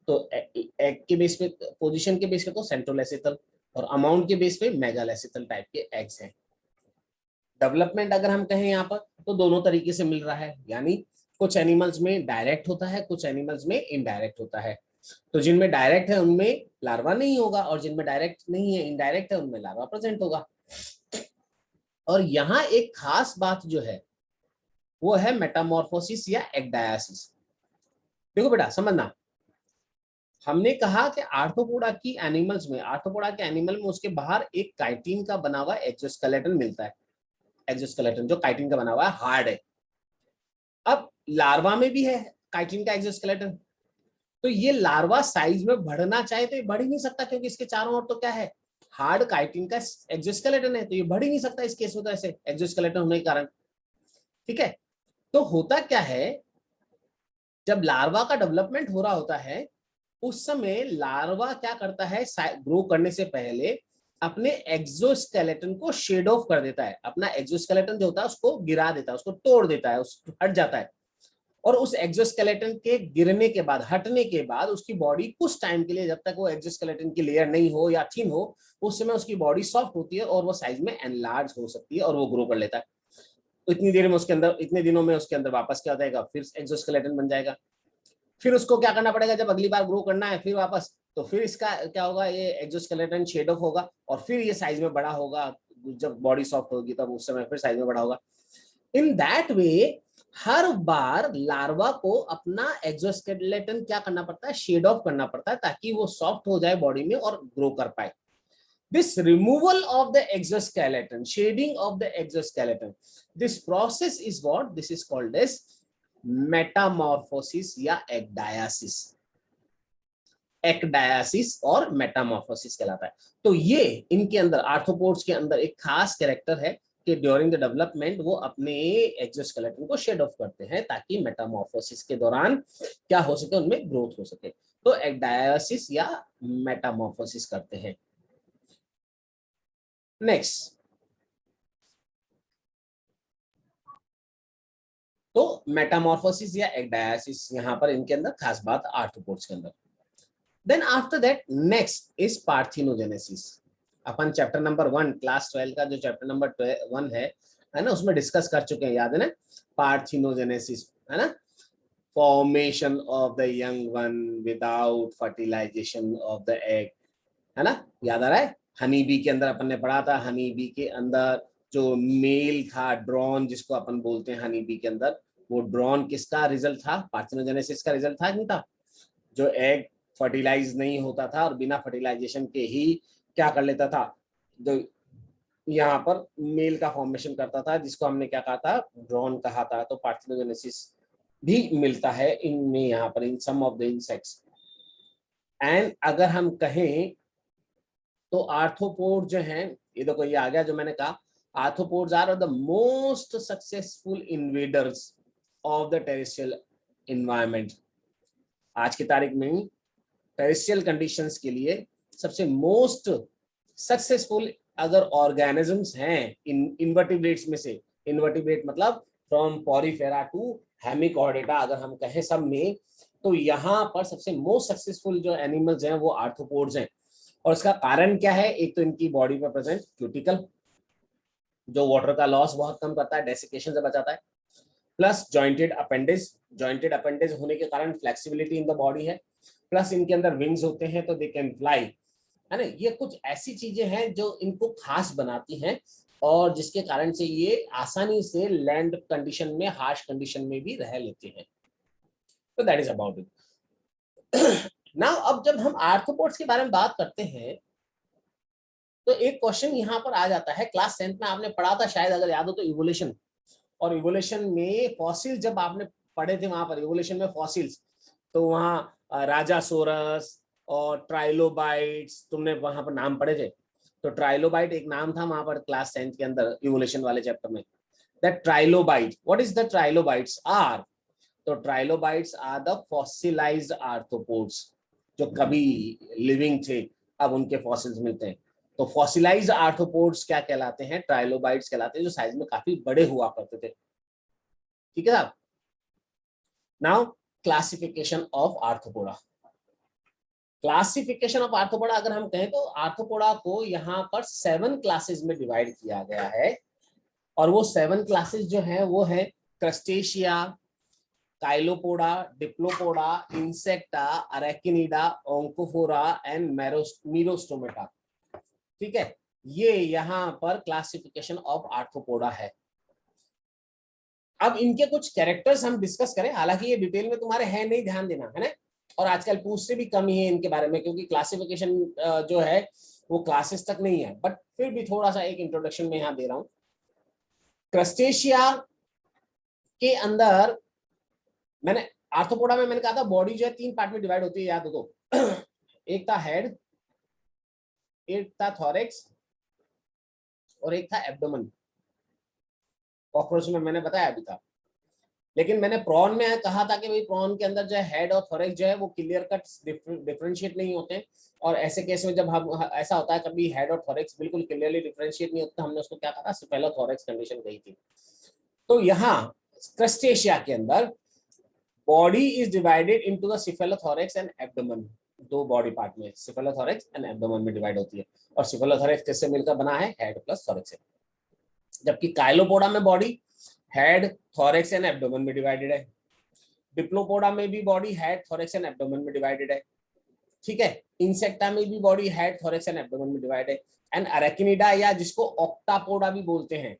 तो एग के बेस पे, पोजीशन के बेस पे तो सेंट्रोलेसिथल, और अमाउंट के बेस पे मेगालेसिथल टाइप के एग्स हैं। डेवलपमेंट अगर हम कहें यहाँ पर तो दोनों तरीके से मिल रहा है, यानी कुछ एनिमल्स में डायरेक्ट होता है, कुछ एनिमल्स में इनडायरेक्ट होता है। तो जिनमें डायरेक्ट है उनमें लार्वा नहीं होगा, और जिनमें डायरेक्ट नहीं है, इनडायरेक्ट है, उनमें लार्वा प्रेजेंट होगा। और यहाँ एक खास बात जो है वो है मेटामॉर्फोसिस या एक्डायासिस। देखो बेटा समझना, हमने कहा कि आर्थ्रोपोडा की एनिमल्स में, आर्थ्रोपोडा के एनिमल में उसके बाहर एक काइटिन का बना हुआ एक्सोस्केलेटन मिलता है, एक्सोस्केलेटन जो काइटिन का बना हुआ है, हार्ड है। अब लार्वा में भी है काइटिन का एक्सोस्केलेटन, तो ये लार्वा साइज में बढ़ना चाहे तो ये बढ़ ही नहीं सकता, क्योंकि इसके चारों ओर तो क्या है, हार्ड काइटिन का एक्सोस्केलेटन है, तो ये बढ़ ही नहीं सकता इस केस में, तो ऐसे एक्सोस्केलेटन होने के कारण। ठीक है, तो होता क्या है, जब लार्वा का डेवलपमेंट हो रहा होता है उस समय लार्वा क्या करता है, ग्रो करने से पहले अपने एक्सोस्केलेटन को शेड ऑफ कर देता है, अपना एक्सोस्केलेटन जो होता है उसको गिरा देता है, उसको तोड़ देता है, उसको हट जाता है। और उस एक्सोस्केलेटन के गिरने के बाद, हटने के बाद उसकी बॉडी कुछ टाइम के लिए, जब तक वो एक्सोस्केलेटन की लेयर नहीं हो या थिन हो, उस समय उसकी बॉडी सॉफ्ट होती है और वो साइज में एनलार्ज हो सकती है और वो ग्रो कर लेता है। तो इतनी देर में उसके अंदर, इतने दिनों में उसके अंदर वापस क्या हो जाएगा, फिर एक्सोस्केलेटन बन जाएगा। फिर उसको क्या करना पड़ेगा, जब अगली बार ग्रो करना है फिर वापस, तो फिर इसका क्या होगा, ये एक्सोस्केलेटन शेड ऑफ होगा और फिर ये साइज में बड़ा होगा, जब बॉडी सॉफ्ट होगी तब उस समय फिर साइज में बड़ा होगा। In that way her bar larva को अपना एक्सोस्केलेटन क्या करना पड़ता है, शेड ऑफ करना पड़ता है, ताकि वो सॉफ्ट हो जाए बॉडी में और ग्रो कर पाए। This removal of the exoskeleton, shading of the exoskeleton, this process is what this is called as metamorphosis या ekdiasis। एक्डायासिस और मेटामॉर्फोसिस कहलाता है। तो ये इनके अंदर आर्थ्रोपोड्स के अंदर एक खास कैरेक्टर है कि ड्यूरिंग द डेवलपमेंट वो अपने एक्सोस्केलेटन को शेड ऑफ करते हैं ताकि मेटामॉर्फोसिस के दौरान क्या हो सके, उनमें ग्रोथ हो सके। तो एक्डायासिस या मेटामॉर्फोसिस करते हैं। नेक्स्ट, तो मेटामॉर्फोसिस या एक्डायासिस यहां पर इनके अंदर खास बात आर्थ्रोपोड्स के अंदर। Then after that next is parthenogenesis. अपन चैप्टर नंबर 1 क्लास 12 का जो चैप्टर नंबर 1 है ना, उसमें डिस्कस कर चुके हैं, याद है ना, पार्थिनोजेनेसिस है ना, formation of the young one without fertilization of the egg, है ना, याद आ रहा है। हनी बी के अंदर अपन ने पढ़ा था, हनी बी के अंदर जो मेल था ड्रोन जिसको अपन बोलते हैं हनी बी के अंदर, वो ड्रोन किसका रिजल्ट था, पार्थिनोजेनेसिस का रिजल्ट था नहीं था, जो एग फर्टिलाइज नहीं होता था और बिना फर्टिलाइजेशन के ही क्या कर लेता था, जो यहाँ पर मेल का फॉर्मेशन करता था, जिसको हमने क्या कहा था, ड्रोन कहा था। तो पार्थिनोजेनेसिस भी मिलता है इनमें, यहाँ पर इन some of the insects. And अगर हम कहें तो आर्थ्रोपोड जो हैं, ये देखो ये आ गया जो मैंने कहा, arthropods are the most successful invaders of the terrestrial environment. आज की तारीख में टेरेस्ट्रियल कंडीशंस के लिए सबसे मोस्ट सक्सेसफुल अगर ऑर्गेनिजम्स हैं इनवर्टिब्रेट्स में से, इनवर्टिब्रेट मतलब फ्रॉम पॉरीफेरा टू हेमिकॉर्डेटा अगर हम कहें सब में, तो यहाँ पर सबसे मोस्ट सक्सेसफुल जो एनिमल्स हैं वो आर्थ्रोपोड्स हैं। और इसका कारण क्या है, एक तो इनकी बॉडी पर प्रेजेंट क्यूटिकल जो वाटर का लॉस बहुत कम करता है, डेसिकेशन से बचाता है, plus jointed appendage, jointed appendage होने के कारण फ्लेक्सिबिलिटी इन द बॉडी है, प्लस इनके अंदर विंग्स होते हैं तो दे कैन फ्लाई, है ना। ये कुछ ऐसी चीजें हैं जो इनको खास बनाती हैं और जिसके कारण से ये आसानी से लैंड कंडीशन में, हार्श कंडीशन में भी रह लेते हैं। तो that is about it. Now अब जब हम आर्थ्रोपोड्स के बारे में बात करते हैं तो एक क्वेश्चन यहाँ पर आ जाता है, क्लास 10th में आपने पढ़ा था शायद अगर याद हो तो, इवोल्यूशन। और इवोल्यूशन में फॉसिल जब आपने पढ़े थे, वहां पर इवोल्यूशन में फॉसिल्स, तो वहां राजासोरस और ट्राइलोबाइट्स तुमने वहां पर नाम पढ़े थे। तो ट्राइलोबाइट एक नाम था वहां पर क्लास 10th के अंदर इवोल्यूशन वाले चैप्टर में। That trilobite, what is the trilobites are, तो trilobites are the fossilized arthropods जो कभी लिविंग थे, अब उनके फॉसिल्स मिलते हैं। तो फॉसिलाइज्ड आर्थ्रोपोड्स क्या कहलाते हैं, ट्राइलोबाइट्स कहलाते हैं, जो साइज में काफी बड़े हुआ करते थे। ठीक है साहब। Now classification of arthropoda. Classification of arthropoda अगर हम कहें तो आर्थ्रोपोडा को यहाँ पर 7 क्लासेस में डिवाइड किया गया है। और वो 7 क्लासेस जो है वो है Crustacea, Chilopoda, Diplopoda, Insecta, Arachnida, Onychophora and Merostomata. ठीक है, ये यहाँ पर क्लासिफिकेशन ऑफ आर्थ्रोपोडा है। अब इनके कुछ कैरेक्टर्स हम डिस्कस करें, हालांकि ये डिटेल में तुम्हारे है नहीं, ध्यान देना है ना, और आजकल पूछ से भी कम ही है इनके बारे में, क्योंकि क्लासिफिकेशन जो है वो क्लासेस तक नहीं है, बट फिर भी थोड़ा सा एक इंट्रोडक्शन में यहाँ दे रहा हूं। क्रस्टेशिया के अंदर मैंने आर्थ्रोपोडा में मैंने कहा था बॉडी जो है 3 पार्ट में डिवाइड होती है, याद हो तो। एक था हेड, एक था थॉरेक्स और एक था एब्डोमेन। कॉकरोच में मैंने बताया अभी था। लेकिन मैंने प्रॉन में कहा था कि भाई प्रॉन के अंदर जो है हेड और थॉरेक्स जो है वो क्लियर कट डिफरेंशिएट नहीं होते, और ऐसे केस में जब हम ऐसा होता है कभी हेड और थॉरेक्स बिल्कुल क्लियरली डिफरेंशिएट नहीं होते, हमने उसको क्या कहा था, सिफेलोथोरेक्स कंडीशन कही थी। तो यहाँ क्रस्टेशिया के अंदर body is divided into the cephalothorax and abdomen. 2 body part में सिफेलोथोरेक्स एंड एब्डोमेन में डिवाइड होती है, और सिफेलोथोरेक्स किससे मिलकर बना है, हेड प्लस थॉरेक्स से। जबकि काइलोपोडा में body head, thorax and abdomen में डिवाइडेड है। डिप्लोपोडा में भी body head thorax and abdomen में डिवाइडेड है, ठीक है। इंसेक्टा में भी body head thorax and abdomen में डिवाइडेड है। एंड अरेकिनिडा या जिसको ऑक्टापोडा भी बोलते हैं,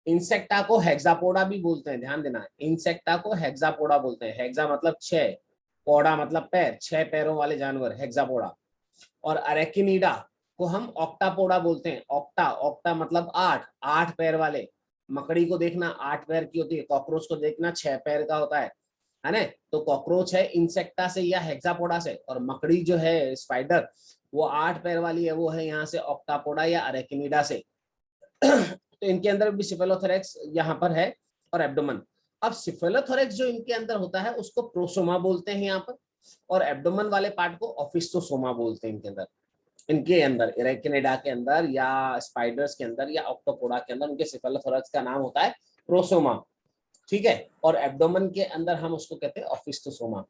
इंसेक्टा को हेक्सापोडा भी बोलते हैं, ध्यान देना, इंसेक्टा को हेक्सापोडा बोलते हैं। हेक्सा मतलब 6, पोडा मतलब पैर, 6 पैरों वाले जानवर, हेक्सापोडा। और अरेकिनिडा को हम ऑक्टापोडा बोलते हैं। ऑक्टा, ऑक्टा मतलब 8, 8 पैर वाले। मकड़ी को देखना 8 पैर की होती है, कॉकरोच को देखना 6 पैर का होता है ना। तो कॉकरोच है इंसेक्टा से या हेक्सापोडा से, और मकड़ी जो है स्पाइडर वो 8 पैर वाली है, वो है यहाँ से ऑक्टापोडा या अरेकिनिडा से। तो इनके अंदर भी सिफेलोथोरैक्स यहाँ पर है और एब्डोमेन। अब सिफेलोथोरैक्स जो इनके अंदर होता है उसको प्रोसोमा बोलते हैं यहाँ पर, और एब्डोमेन वाले पार्ट को ऑफिस्टोसोमा बोलते हैं। इनके अंदर इरेकिनिडा के अंदर या स्पाइडर्स के अंदर या ऑक्टोपोडा के अंदर उनके सिफेलोथोरैक्स का नाम होता है प्रोसोमा, ठीक है। और एब्डोमेन के अंदर हम उसको कहते हैं ऑफिस्टोसोमा।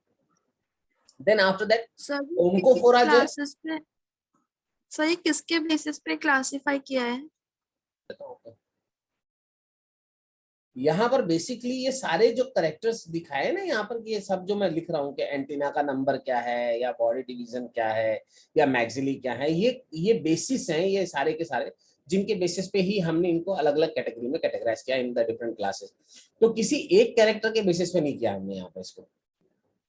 देन आफ्टर दैट ओंकोफोरा जो क्लासेस पे सही किसके बेसिस पे क्लासिफाई किया है? यहाँ पर बेसिकली ये सारे जो करेक्टर्स दिखाए ना यहाँ पर, ये सब जो मैं लिख रहा हूँ कि एंटीना का नंबर क्या है या बॉडी डिवीजन क्या है या मैक्सिली क्या है, ये बेसिस हैं ये सारे के सारे, जिनके बेसिस पे ही हमने इनको अलग अलग कैटेगरी में कैटेगराइज किया इन द डिफरेंट क्लासेस। तो किसी एक कैरेक्टर के बेसिस पे नहीं किया हमने यहाँ पर इसको,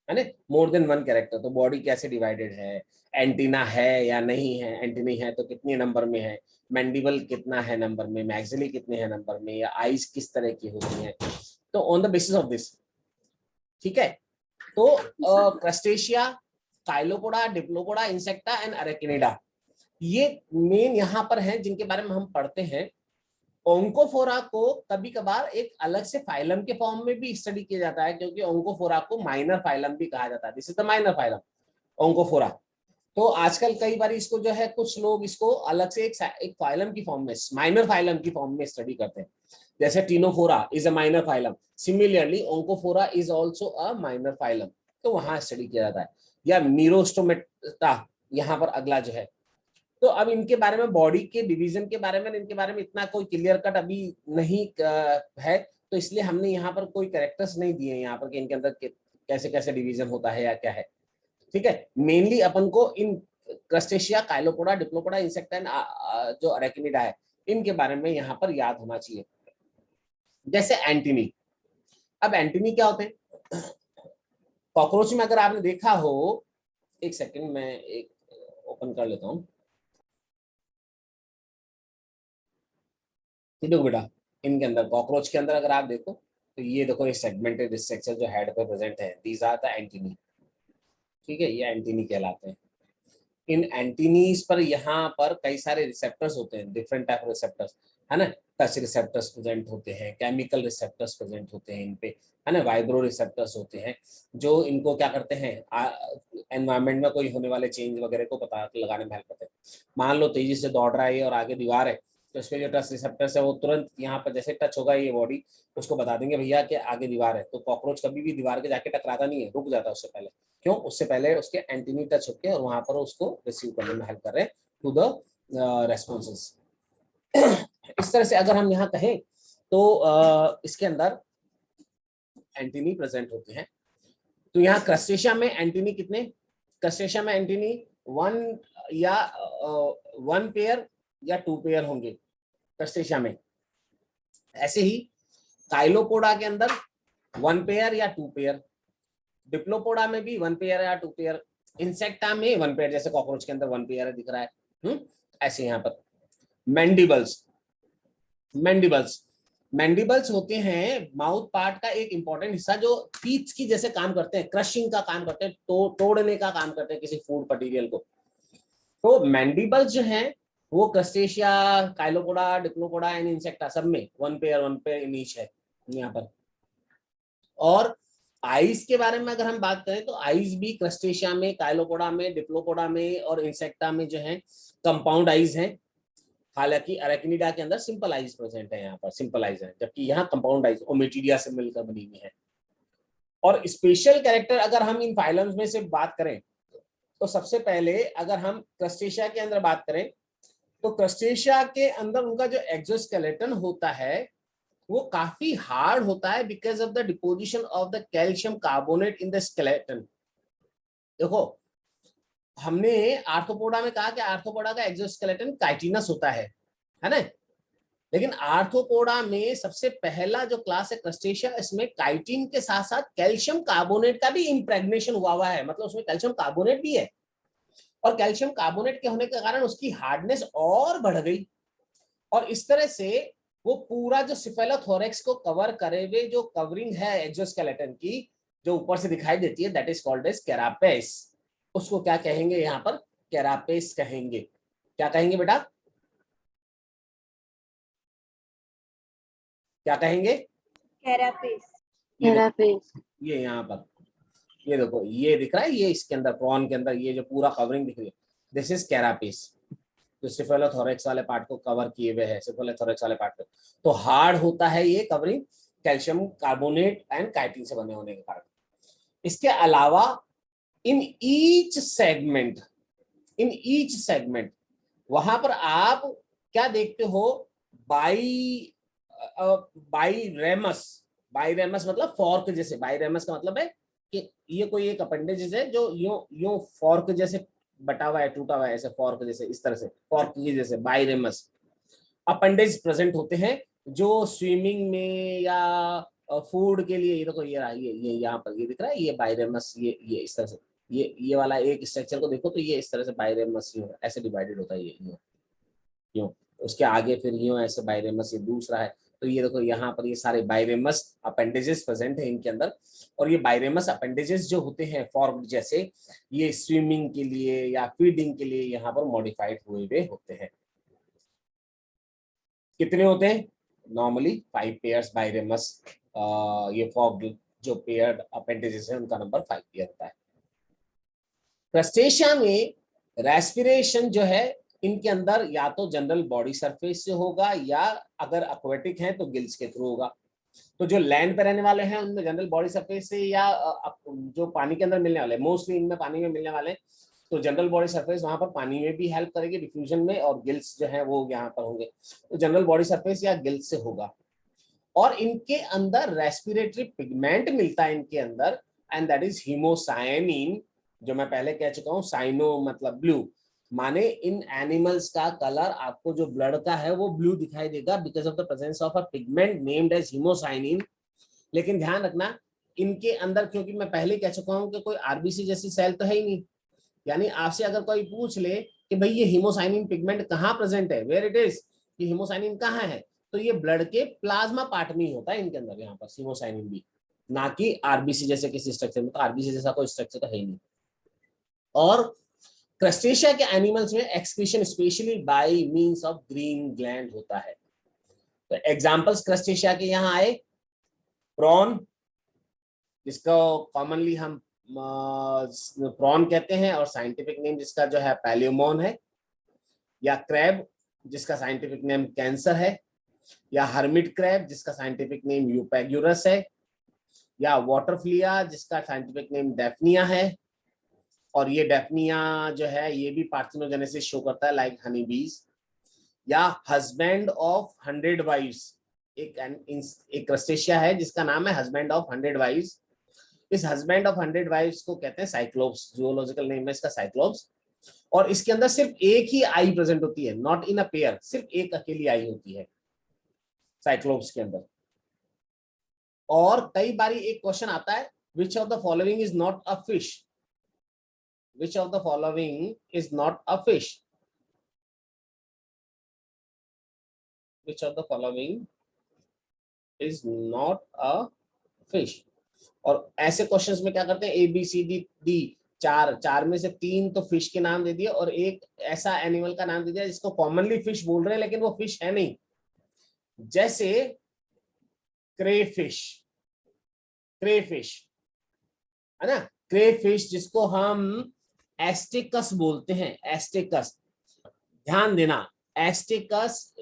है ना। मोर देन वन कैरेक्टर, तो बॉडी कैसे डिवाइडेड है, एंटीना है या नहीं है, एंटीना है तो कितने नंबर में है, मैंडिबल कितना है नंबर में, मैक्सिली कितने हैं नंबर में, या आईज किस तरह की होती हैं, तो on the basis of this, ठीक है। तो Crustacea, Chilopoda, Diplopoda, Insecta and Arachnida, ये मेन यहाँ पर हैं जिनके बारे में हम पढ़ते हैं। ओंकोफोरा को कभी कभार एक अलग से फाइलम के फॉर्म में भी स्टडी किया जाता है, क्योंकि ओंकोफोरा को माइनर फाइलम भी कहा जाता है। This is the minor phylum Onychophora. तो आजकल कई बार इसको जो है कुछ लोग इसको अलग से एक फाइलम की फॉर्म में, माइनर फाइलम की फॉर्म में स्टडी करते हैं, जैसे Ctenophora is a minor phylum, similarly Onychophora is also a minor phylum, तो वहां स्टडी किया जाता है। या नीरोस्टोमेटा यहाँ पर अगला जो है। तो अब इनके बारे में, बॉडी के डिवीजन के बारे में, इनके बारे में इतना कोई क्लियर कट अभी नहीं है, तो इसलिए हमने यहाँ पर कोई कैरेक्टर्स नहीं दिए यहाँ पर कि इनके अंदर कैसे कैसे डिवीजन होता है या क्या है, ठीक है। मेनली अपन को इन Crustacea, Chilopoda, Diplopoda, Insecta and जो अरेकिनिडा है, इनके बारे में यहाँ पर याद होना चाहिए। जैसे एंटीनी, अब एंटीनी क्या होते हैं? कॉकरोच में अगर आपने देखा हो, एक सेकंड मैं एक ओपन कर लेता हूँ, देखो बेटा, इनके अंदर कॉकरोच के अंदर अगर आप देखो तो ये देखो, ये सेगमेंटेड स्ट्रक्चर जो हेड पे प्रेजेंट है, दीज आर द एंटीनी, ठीक है, ये एंटीनी कहलाते हैं। इन एंटीनीज पर यहाँ पर कई सारे रिसेप्टर्स होते हैं, डिफरेंट टाइप ऑफ रिसेप्टर्स, है ना। टच रिसेप्टर्स प्रेजेंट होते हैं, केमिकल रिसेप्टर्स प्रेजेंट होते हैं इन पे, है ना, वाइब्रो रिसेप्टर्स होते हैं, जो इनको क्या करते हैं, एनवायरमेंट में कोई होने वाले चेंज वगैरह को पता लगाने में हेल्प करते हैं। मान लो तेजी से दौड़ रहा है और आगे दीवार है, तो इसमें जो टच रिसेप्टर्स है वो तुरंत यहाँ पर जैसे टच होगा ये बॉडी, उसको बता देंगे भैया कि आगे दीवार है। तो कॉकरोच कभी भी दीवार के जाके टकराता नहीं है, रुक जाता है उससे पहले। क्यों? उससे पहले उसके एंटीनी टच होके और वहां पर उसको रिसीव करने में हेल्प कर रहे हैं टू द रेस्पॉन्सेस। इस तरह से अगर हम यहाँ कहें तो इसके अंदर एंटीनी प्रेजेंट होते हैं। तो यहाँ क्रस्टेशिया में एंटीनी कितने? क्रस्टेशिया में एंटीनी 1 या 1 पेयर या 2 पेयर होंगे क्रस्टेशिया में। ऐसे ही काइलोपोडा के अंदर 1 पेयर या 2 पेयर, डिप्लोपोडा में भी 1 पेयर या 2 पेयर, इंसेक्टा में 1 पेयर, जैसे कॉकरोच के अंदर 1 पेयर दिख रहा है। ऐसे यहाँ पर मैंडिबल्स, मैंडिबल्स मैंडिबल्स होते हैं माउथ पार्ट का एक इंपॉर्टेंट हिस्सा, जो टीथ की जैसे काम करते हैं, क्रशिंग का काम करते हैं, तोड़ने का काम करते हैं किसी फूड मटीरियल को। तो मैंडिबल्स जो हैं वो crustacea, Chilopoda, Diplopoda and insecta सब में 1 पेयर इन ईच है यहाँ पर। और आईज के बारे में अगर हम बात करें तो आईज भी क्रस्टेशिया में, काइलोपोडा में, डिप्लोपोडा में और इंसेक्टा में जो है कंपाउंड आईज हैं। हालांकि अरेकिनिडा के अंदर सिंपल आईज प्रेजेंट है, यहाँ पर सिंपल आईज है, जबकि यहाँ कंपाउंड आईज ओमेटिडिया से मिलकर बनी हुई है। और स्पेशल कैरेक्टर अगर हम इन फाइलम्स में से बात करें तो सबसे पहले अगर हम क्रस्टेशिया के अंदर बात करें तो क्रस्टेशिया के अंदर उनका जो एक्सोस्केलेटन होता है वो काफी हार्ड होता है because of the deposition of the calcium carbonate in the skeleton. देखो हमने आर्थ्रोपोडा में कहा कि आर्थ्रोपोडा का एक्सोस्केलेटन काइटिनस होता है ना, लेकिन आर्थ्रोपोडा में सबसे पहला जो क्लास है क्रस्टेशिया, इसमें काइटिन के साथ साथ कैल्शियम कार्बोनेट का भी इंप्रेग्नेशन हुआ है, मतलब उसमें कैल्शियम कार्बोनेट भी है, और कैल्शियम कार्बोनेट के होने के कारण उसकी हार्डनेस और बढ़ गई, और इस तरह से वो पूरा जो सिफेलोथोरेक्स को कवर करे हुए जो कवरिंग है एक्सोस्केलेटन की, जो ऊपर से दिखाई देती है, that is called as carapace. उसको क्या कहेंगे यहाँ पर? कैरापेस कहेंगे। क्या कहेंगे बेटा? क्या कहेंगे? कैरापेस। ये यहाँ पर ये देखो, ये दिख रहा है, ये इसके अंदर प्रॉन के अंदर ये जो पूरा कवरिंग दिख रही है, दिस इज कैरापेस, जो सिफेलोथोरेक्स वाले पार्ट को कवर किए हुए है, सिफेलोथोरेक्स वाले पार्ट को। तो हार्ड होता है ये covering calcium carbonate and chitin से बने होने के कारण। इसके अलावा इन ईच सेगमेंट वहां पर आप क्या देखते हो? बाईरेमस मतलब फॉर्क जैसे, बाईरेमस का मतलब है कि ये कोई एक अपेंडेज है जो यूं फॉर्क जैसे बटा हुआ है, टूटा हुआ है, ऐसे फॉर्क जैसे, इस तरह से फॉर्क की जैसे बाईरेमस अपेंडेज प्रेजेंट होते हैं, जो स्विमिंग में या फूड के लिए। ये देखो ये यहाँ पर ये दिख रहा है, ये बाईरेमस, ये इस तरह से, ये वाला एक स्ट्रक्चर को देखो तो ये इस तरह से बाईरेमस ऐसे डिवाइडेड होता है, ये यूं, उसके आगे फिर यूं ऐसे बाईरेमस, ये दूसरा है। तो ये देखो यहाँ पर ये सारे बाईरेमस अपेंडेजेस प्रेजेंट है इनके अंदर, और ये बाईरेमस अपेंडेजेस जो होते हैं फॉर्क जैसे, ये स्विमिंग के लिए या फीडिंग के लिए यहाँ पर मॉडिफाइड हुए हुए होते हैं। कितने होते हैं? नॉर्मली 5 पेयर्स बाईरेमस, ये फॉर्क जो पेयर्ड अपेंडेजेस है उनका नंबर 5 पेयर होता है। क्रस्टेशिया में रेस्पिरेशन जो है इनके अंदर या तो जनरल बॉडी सरफेस से होगा, या अगर एक्वेटिक हैं तो गिल्स के थ्रू होगा। तो जो लैंड पे रहने वाले हैं उनमें जनरल बॉडी सरफेस से, या जो पानी के अंदर मिलने वाले, मोस्टली इनमें पानी में मिलने वाले, तो जनरल बॉडी सरफेस वहां पर पानी में भी हेल्प करेगी डिफ्यूजन में, और गिल्स जो है वो यहाँ पर होंगे, तो जनरल बॉडी सरफेस या गिल्स से होगा। और इनके अंदर रेस्पिरेटरी पिगमेंट मिलता है इनके अंदर, एंड दैट इज हीमोसायनिन, जो मैं पहले कह चुका हूँ, साइनो मतलब ब्लू, माने इन एनिमल्स का कलर आपको जो ब्लड का है वो ब्लू दिखाई देगा because of the presence of a pigment named as haemocyanin. लेकिन ध्यान रखना इनके अंदर, क्योंकि मैं पहले कह चुका हूं कि कोई आरबीसी जैसी सेल तो है ही नहीं, यानी आपसे अगर कोई पूछ ले कि भाई ये हीमोसायनिन पिगमेंट कहाँ प्रेजेंट है, वेयर इट इज, ये हीमोसायनिन कहाँ है, तो ये ब्लड के प्लाज्मा पार्ट में ही होता है इनके अंदर, यहाँ पर हीमोसायनिन भी, ना कि आरबीसी जैसे किसी स्ट्रक्चर में। तो आरबीसी जैसा कोई स्ट्रक्चर तो है ही नहीं। और क्रस्टेशिया के एनिमल्स में excretion specially by means of green gland होता है। तो एग्जांपल्स क्रस्टेशिया के यहाँ आए, प्रॉन, जिसको कॉमनली हम प्रॉन कहते हैं और साइंटिफिक नेम जिसका जो है पैलियोमोन है, या क्रैब जिसका साइंटिफिक नेम कैंसर है, या हर्मिट क्रैब जिसका साइंटिफिक नेम यूपैग्यूरस है, या वाटरफ्लिया जिसका साइंटिफिक नेम डेफनिया है, और ये डेफनिया जो है ये भी पार्थिनोजेनेसिस शो करता है लाइक हनी बीज, या हस्बैंड ऑफ 100 वाइव्स, एक क्रस्टेशिया है जिसका नाम है हस्बैंड ऑफ 100 वाइव्स। इस हस्बैंड ऑफ 100 वाइव्स को कहते हैं साइक्लोप्स, जूलॉजिकल नेम है इसका साइक्लोप्स, और इसके अंदर सिर्फ एक ही आई प्रेजेंट होती है, नॉट इन अ पेयर, सिर्फ एक अकेली आई होती है साइक्लोप्स के अंदर। और कई बारी एक क्वेश्चन आता है, which of the following is not a fish, which of the following is not a fish, which of the following is not a fish। और ऐसे क्वेश्चंस में क्या करते हैं, A B C D D, चार में से 3 तो फिश के नाम दे दिए, और एक ऐसा एनिमल का नाम दे दिया जिसको कॉमनली फिश बोल रहे हैं लेकिन वो फिश है नहीं, जैसे क्रेफिश है ना, क्रेफिश जिसको हम एस्टिकस बोलते हैं, एस्टिकस, ध्यान देना, एस्टिकस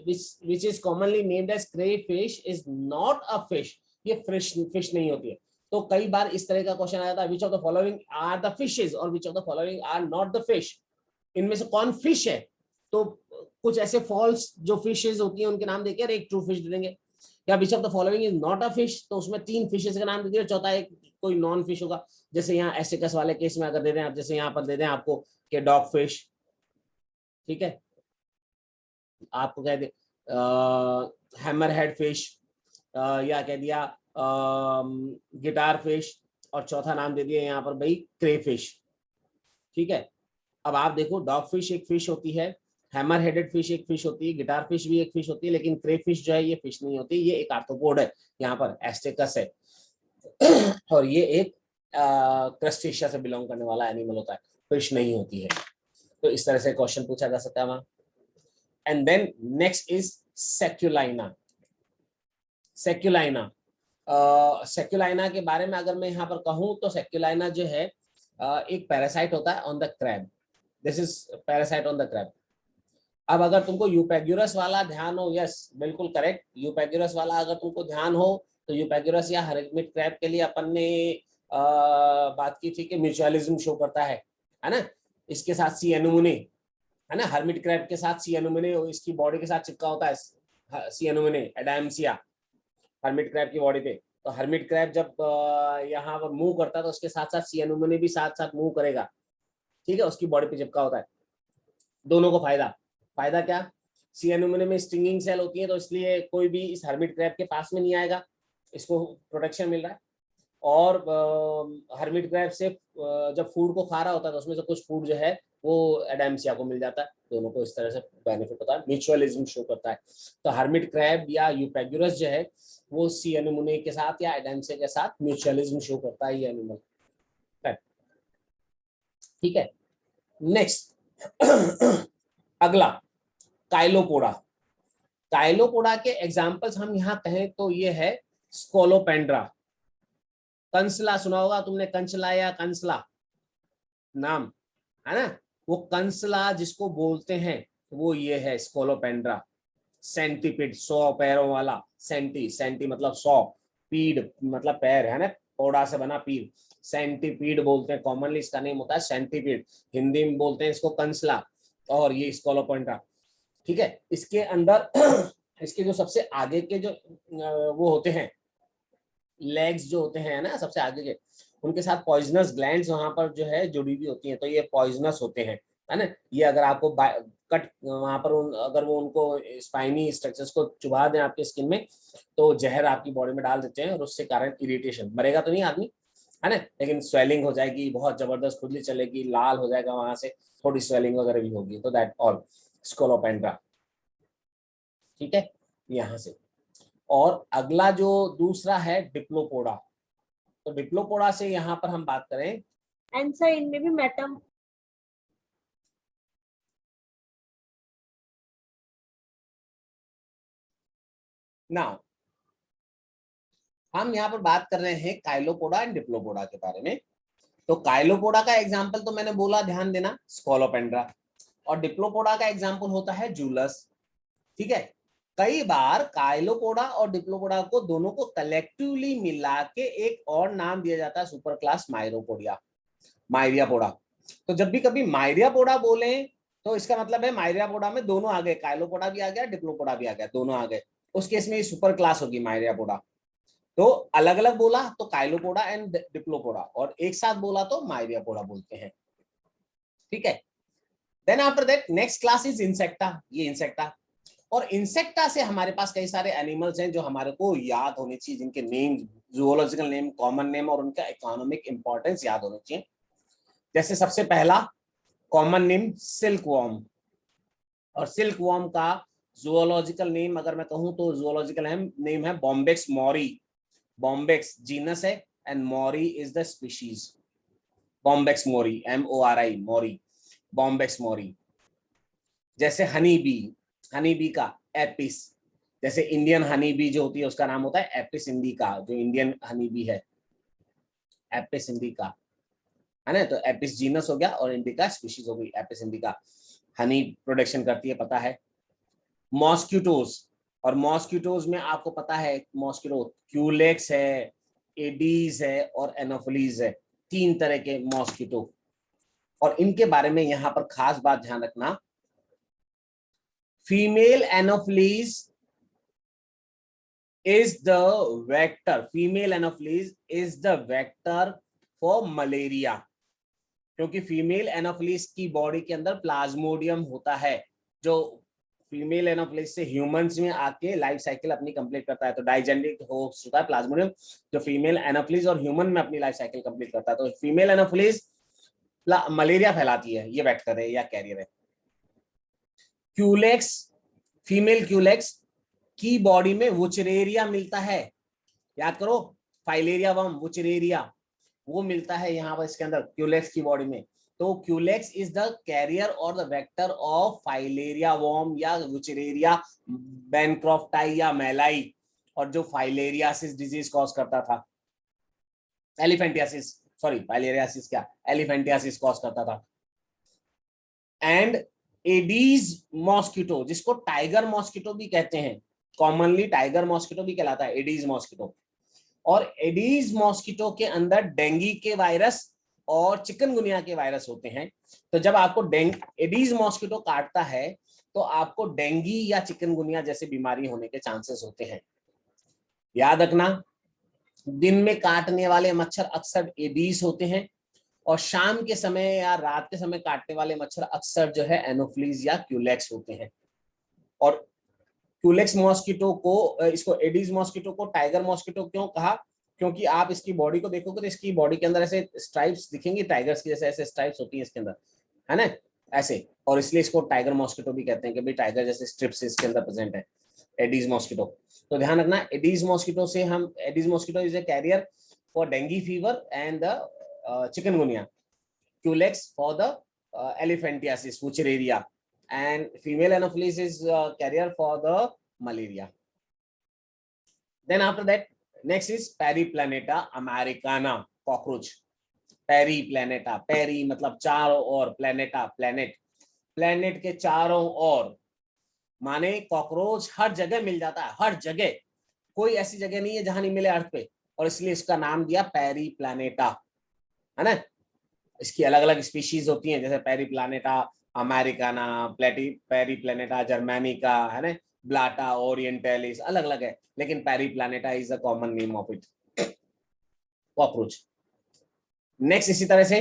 which is commonly named as crayfish is not a fish, ये फिश नहीं होती है। तो कई बार इस तरह का क्वेश्चन आ जाता है, which of the following are the fishes और which of the following are not the fish, इनमें से कौन फिश है। तो कुछ ऐसे फॉल्स जो फिशेस होती हैं उनके नाम देके एक ट्रू फिश दे देंगे, या which of the following is not a fish, तो उसमें 3 फिशेस का नाम दे दिया, चौथा एक कोई नॉन फिश होगा। जैसे यहाँ एस्टिकस वाले केस में अगर दे दें आप, जैसे यहाँ पर दे दें आपको कि डॉग फिश, ठीक है, आपको कह दे हैमर हेड फिश, या कह दिया गिटार फिश, और चौथा नाम दे दिया यहाँ पर भाई क्रे फिश, ठीक है। अब आप देखो डॉग फिश एक फिश होती है, हैमर हेडेड फिश एक फिश होती है, गिटार फिश भी एक फिश होती है, लेकिन क्रे फिश जो है ये फिश नहीं होती, ये एक आर्थ्रोपोड है, यहाँ पर एस्टेकस है। और ये एक क्रस्टेशिया से बिलोंग करने वाला एनिमल होता है, फिश नहीं होती है। तो इस तरह से क्वेश्चन पूछा जा सकता है वहां। And then next is Sacculina. Sacculina, Sacculina के बारे में अगर मैं यहाँ पर कहूँ तो सेक्युलाइना जो है एक पैरासाइट होता है on the crab. This is parasite on the crab. अब अगर तुमको यूपैग्युरस वाला ध्यान हो, यस बिल्कुल करेक्ट, यूपैग्युरस वाला अगर तुमको ध्यान हो तो यूपैग्युरस या हर्मिट क्रैब के लिए अपन ने बात की थी कि म्यूचुअलिज्म शो करता है ना। इसके साथ सी एनोमुने है ना, हर्मिट क्रैब के साथ सी एनोमुने इसकी बॉडी के साथ चिपका होता है, सी एनोमुने एडामसिया हर्मिट क्रैब की बॉडी पे। तो हर्मिट क्रैब जब यहाँ पर मूव करता है तो उसके साथ साथ सी एनोमुने भी साथ साथ मूव करेगा, ठीक है, उसकी बॉडी पे चिपका होता है। दोनों को फायदा, फायदा क्या, सी एनोमुने में स्टिंगिंग सेल होती है, तो इसलिए कोई भी इस हर्मिट क्रैब के पास में नहीं आएगा, इसको प्रोटेक्शन मिल रहा है। और हर्मिट क्रैब से जब फूड को खा रहा होता है तो उसमें से कुछ फूड जो है वो एडामसिया को मिल जाता है। दोनों को इस तरह से बेनिफिट होता है, म्यूचुअलिज्म शो करता है। तो हर्मिट क्रैब या यूपैग्युरस जो है वो सी एनोमुने के साथ या एडामसिया के साथ म्यूचुअलिज्म शो करता है ये एनिमल, ठीक है। नेक्स्ट अगला काइलोपोडा। काइलोपोडा के एग्जांपल्स हम यहाँ कहें तो ये है स्कोलोपेंड्रा। कंसला सुना होगा तुमने, कंचला या कंसला नाम है ना, वो कंसला जिसको बोलते हैं वो ये है स्कोलोपेंड्रा। सेंटीपिड 100 पैरों वाला, सेंटी सेंटी मतलब 100, पीड मतलब पैर है ना, पोड़ा से बना पीड, सेंटीपीड बोलते हैं कॉमनली, इसका नेम होता है सेंटीपीड, हिंदी में बोलते हैं इसको कंसला, और ये स्कोलोपेंड्रा, ठीक है। इसके अंदर इसके जो सबसे आगे के जो वो होते हैं लेग्स जो होते हैं ना सबसे आगे के, उनके साथ पॉइजनस ग्लैंड्स वहां पर जो है जुड़ी हुई होती हैं, तो ये पॉइजनस होते हैं, है ना। ये अगर आपको कट वहां पर अगर वो उनको स्पाइनी स्ट्रक्चर्स को चुभा दें आपके स्किन में, तो जहर आपकी बॉडी में डाल देते हैं, और उससे कारण इरिटेशन, मरेगा तो नहीं आदमी, है ना, लेकिन स्वेलिंग हो जाएगी बहुत जबरदस्त, खुजली चलेगी, लाल हो जाएगा वहां से, थोड़ी स्वेलिंग वगैरह भी होगी, तो दैट ऑल स्कोलोपेंड्रा, ठीक है, यहाँ से। और अगला जो दूसरा है डिप्लोपोडा। तो डिप्लोपोडा से यहाँ पर हम बात करें, आंसर इनमें भी मेटम ना हम यहाँ पर बात कर रहे हैं काइलोपोडा एंड डिप्लोपोडा के बारे में। तो काइलोपोडा का एग्जांपल तो मैंने बोला, ध्यान देना, स्कोलोपेंड्रा, और डिप्लोपोडा का एग्जांपल होता है जूलस, ठीक है। कई बार काइलोपोडा और डिप्लोपोडा को दोनों को कलेक्टिवली मिला के एक और नाम दिया जाता है, सुपर क्लास माइरोपोडिया, माइरियापोडा। तो जब भी कभी माइरियापोडा बोले तो इसका मतलब है माइरियापोडा में दोनों आ गए, काइलोपोडा भी आ गया, डिप्लोपोडा भी आ गया, दोनों आ गए, उस केस में ये सुपर क्लास होगी माइरियापोडा। तो अलग अलग बोला तो काइलोपोडा एंड डिप्लोपोडा, और एक साथ बोला तो माइरियापोडा बोलते हैं, ठीक है। Then after that next class is Insecta, ये इंसेक्टा। और इंसेक्टा से हमारे पास कई सारे एनिमल्स हैं जो हमारे को याद होने चाहिए, जिनके name, zoological name, common name और उनका इकोनॉमिक इंपॉर्टेंस याद होने चाहिए। जैसे सबसे पहला कॉमन नेम सिल्क वॉर्म, और सिल्क वॉर्म का जूलॉजिकल नेम अगर मैं कहूं तो जूलॉजिकल नेम है बॉम्बेक्स मॉरी। बॉम्बेक्स जीनस है and mori is the species, Bombyx mori, MORI mori, Bombyx mori. जैसे हनी बी, हनी बी का एपिस, जैसे इंडियन हनी बी जो होती है उसका नाम होता है एपिस इंडिका, जो इंडियन हनी बी है एपिस इंडिका, है ना। तो एपिस जीनस हो गया और इंडिका स्पीशीज हो गई, एपिस इंडिका हनी प्रोडक्शन करती है, पता है। मॉस्किटोज, और मॉस्किटोज में आपको पता है मॉस्किटो क्यूलेक्स है, एडीज है और एनोफिलीज है, 3 तरह के मॉस्किटो। और इनके बारे में यहां पर खास बात ध्यान रखना, female anopheles is the vector, female anopheles is the vector for malaria, क्योंकि फीमेल एनोफिलीज की बॉडी के अंदर प्लाज्मोडियम होता है जो फीमेल एनोफिलीज से ह्यूमंस में आके लाइफ साइकिल अपनी कंप्लीट करता है। तो डाइजेनेटिक होस्ट होता है प्लाज्मोडियम जो फीमेल एनोफिलीज और ह्यूमन में अपनी लाइफ साइकिल कंप्लीट करता है। तो फीमेल एनोफिलीज मलेरिया फैलाती है, ये वेक्टर है या कैरियर है। क्यूलेक्स, फीमेल क्यूलेक्स की बॉडी में वुचरेरिया मिलता है, याद करो फाइलेरिया वर्म वुचरेरिया वो मिलता है यहाँ पर इसके अंदर क्यूलेक्स की बॉडी में। तो क्यूलेक्स इज द कैरियर और the vector of filaria worm या वुचरेरिया बैनक्रॉफ्टाई या मेलाई, और जो फाइलेरियासिस डिजीज कॉज करता था, एलिफेंटियासिस, सॉरी फाइलेरियासिस क्या, एलिफेंटियासिस कॉज करता था। एंड एडीज मॉस्किटो, जिसको टाइगर मॉस्किटो भी कहते हैं, कॉमनली टाइगर मॉस्किटो भी कहलाता है एडीज मॉस्किटो। और एडीज मॉस्किटो के अंदर डेंगू के वायरस और चिकनगुनिया के वायरस होते हैं। तो जब आपको एडीज मॉस्किटो काटता है तो आपको डेंगू या चिकनगुनिया जैसी बीमारी होने के चांसेस होते हैं। याद रखना, दिन में काटने वाले मच्छर अक्सर एडीज होते हैं और शाम के समय या रात के समय काटने वाले मच्छर अक्सर जो है एनोफिलीज या क्यूलेक्स होते हैं। और क्यूलेक्स मॉस्किटो को, इसको एडीज मॉस्किटो को टाइगर मॉस्किटो क्यों कहा, क्योंकि आप इसकी बॉडी को देखोगे तो इसकी बॉडी के अंदर ऐसे स्ट्राइप्स दिखेंगी, टाइगर्स की जैसे ऐसे स्ट्राइप्स होती हैं इसके अंदर, है ना, ऐसे, और इसलिए इसको टाइगर मॉस्किटो भी कहते हैं कि भाई टाइगर जैसे स्ट्रिप्स इसके अंदर प्रेजेंट है एडीज मॉस्किटो। तो ध्यान रखना, एडीज मॉस्किटो से हम, Aedes mosquito is a carrier for dengue fever and the chikungunya, Culex for the elephantiasis Wuchereria, and female anopheles is carrier for the malaria. Then after that, next is Periplaneta americana cockroach. Periplaneta, peri मतलब चारों ओर, planeta planet, planet के चारों ओर, माने cockroach हर जगह मिल जाता है, हर जगह, कोई ऐसी जगह नहीं है जहां नहीं मिले अर्थ पे, और इसलिए इसका नाम दिया पेरीप्लैनेटा, है ना। इसकी अलग अलग स्पीशीज होती हैं, जैसे पेरीप्लैनेटा अमेरिकाना, पेरीप्लैनेटा जर्मेनिका, है ना, ब्लाटा ओरिएंटलिस, अलग अलग है, लेकिन Periplaneta is the common name of it, cockroach. Next इसी तरह से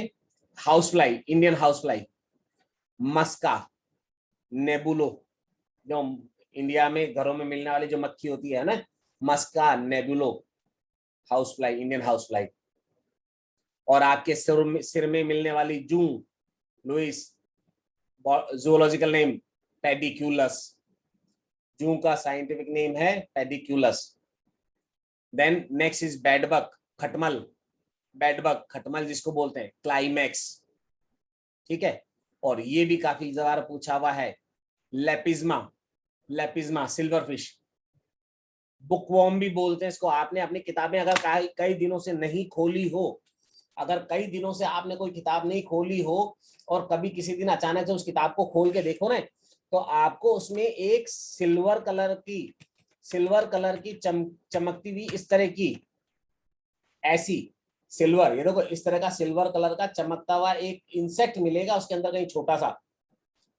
house fly, Indian house fly, Musca, nebulo, जो इंडिया में घरों में मिलने वाली जो मक्खी होती है ना, Musca, nebulo, house fly, Indian house fly. और आपके सिर में मिलने वाली जू, लुइस, जूलॉजिकल नेम पेडिक्यूलस, जू का साइंटिफिक नेम है पेडिक्यूलस। देन नेक्स्ट इज बेडबग, खटमल, बेडबग खटमल जिसको बोलते हैं, क्लाइमैक्स, ठीक है। और ये भी काफी बार पूछा हुआ है, लेपिज्मा, लेपिज्मा सिल्वर फिश, बुकवॉर्म भी बोलते हैं इसको। आपने अपनी किताबें अगर कई दिनों से नहीं खोली हो, अगर कई दिनों से आपने कोई किताब नहीं खोली हो और कभी किसी दिन अचानक से उस किताब को खोल के देखो ना, तो आपको उसमें एक सिल्वर कलर की चमकती हुई इस तरह की, ऐसी सिल्वर, ये देखो इस तरह का सिल्वर कलर का चमकता हुआ एक इंसेक्ट मिलेगा उसके अंदर कहीं छोटा सा,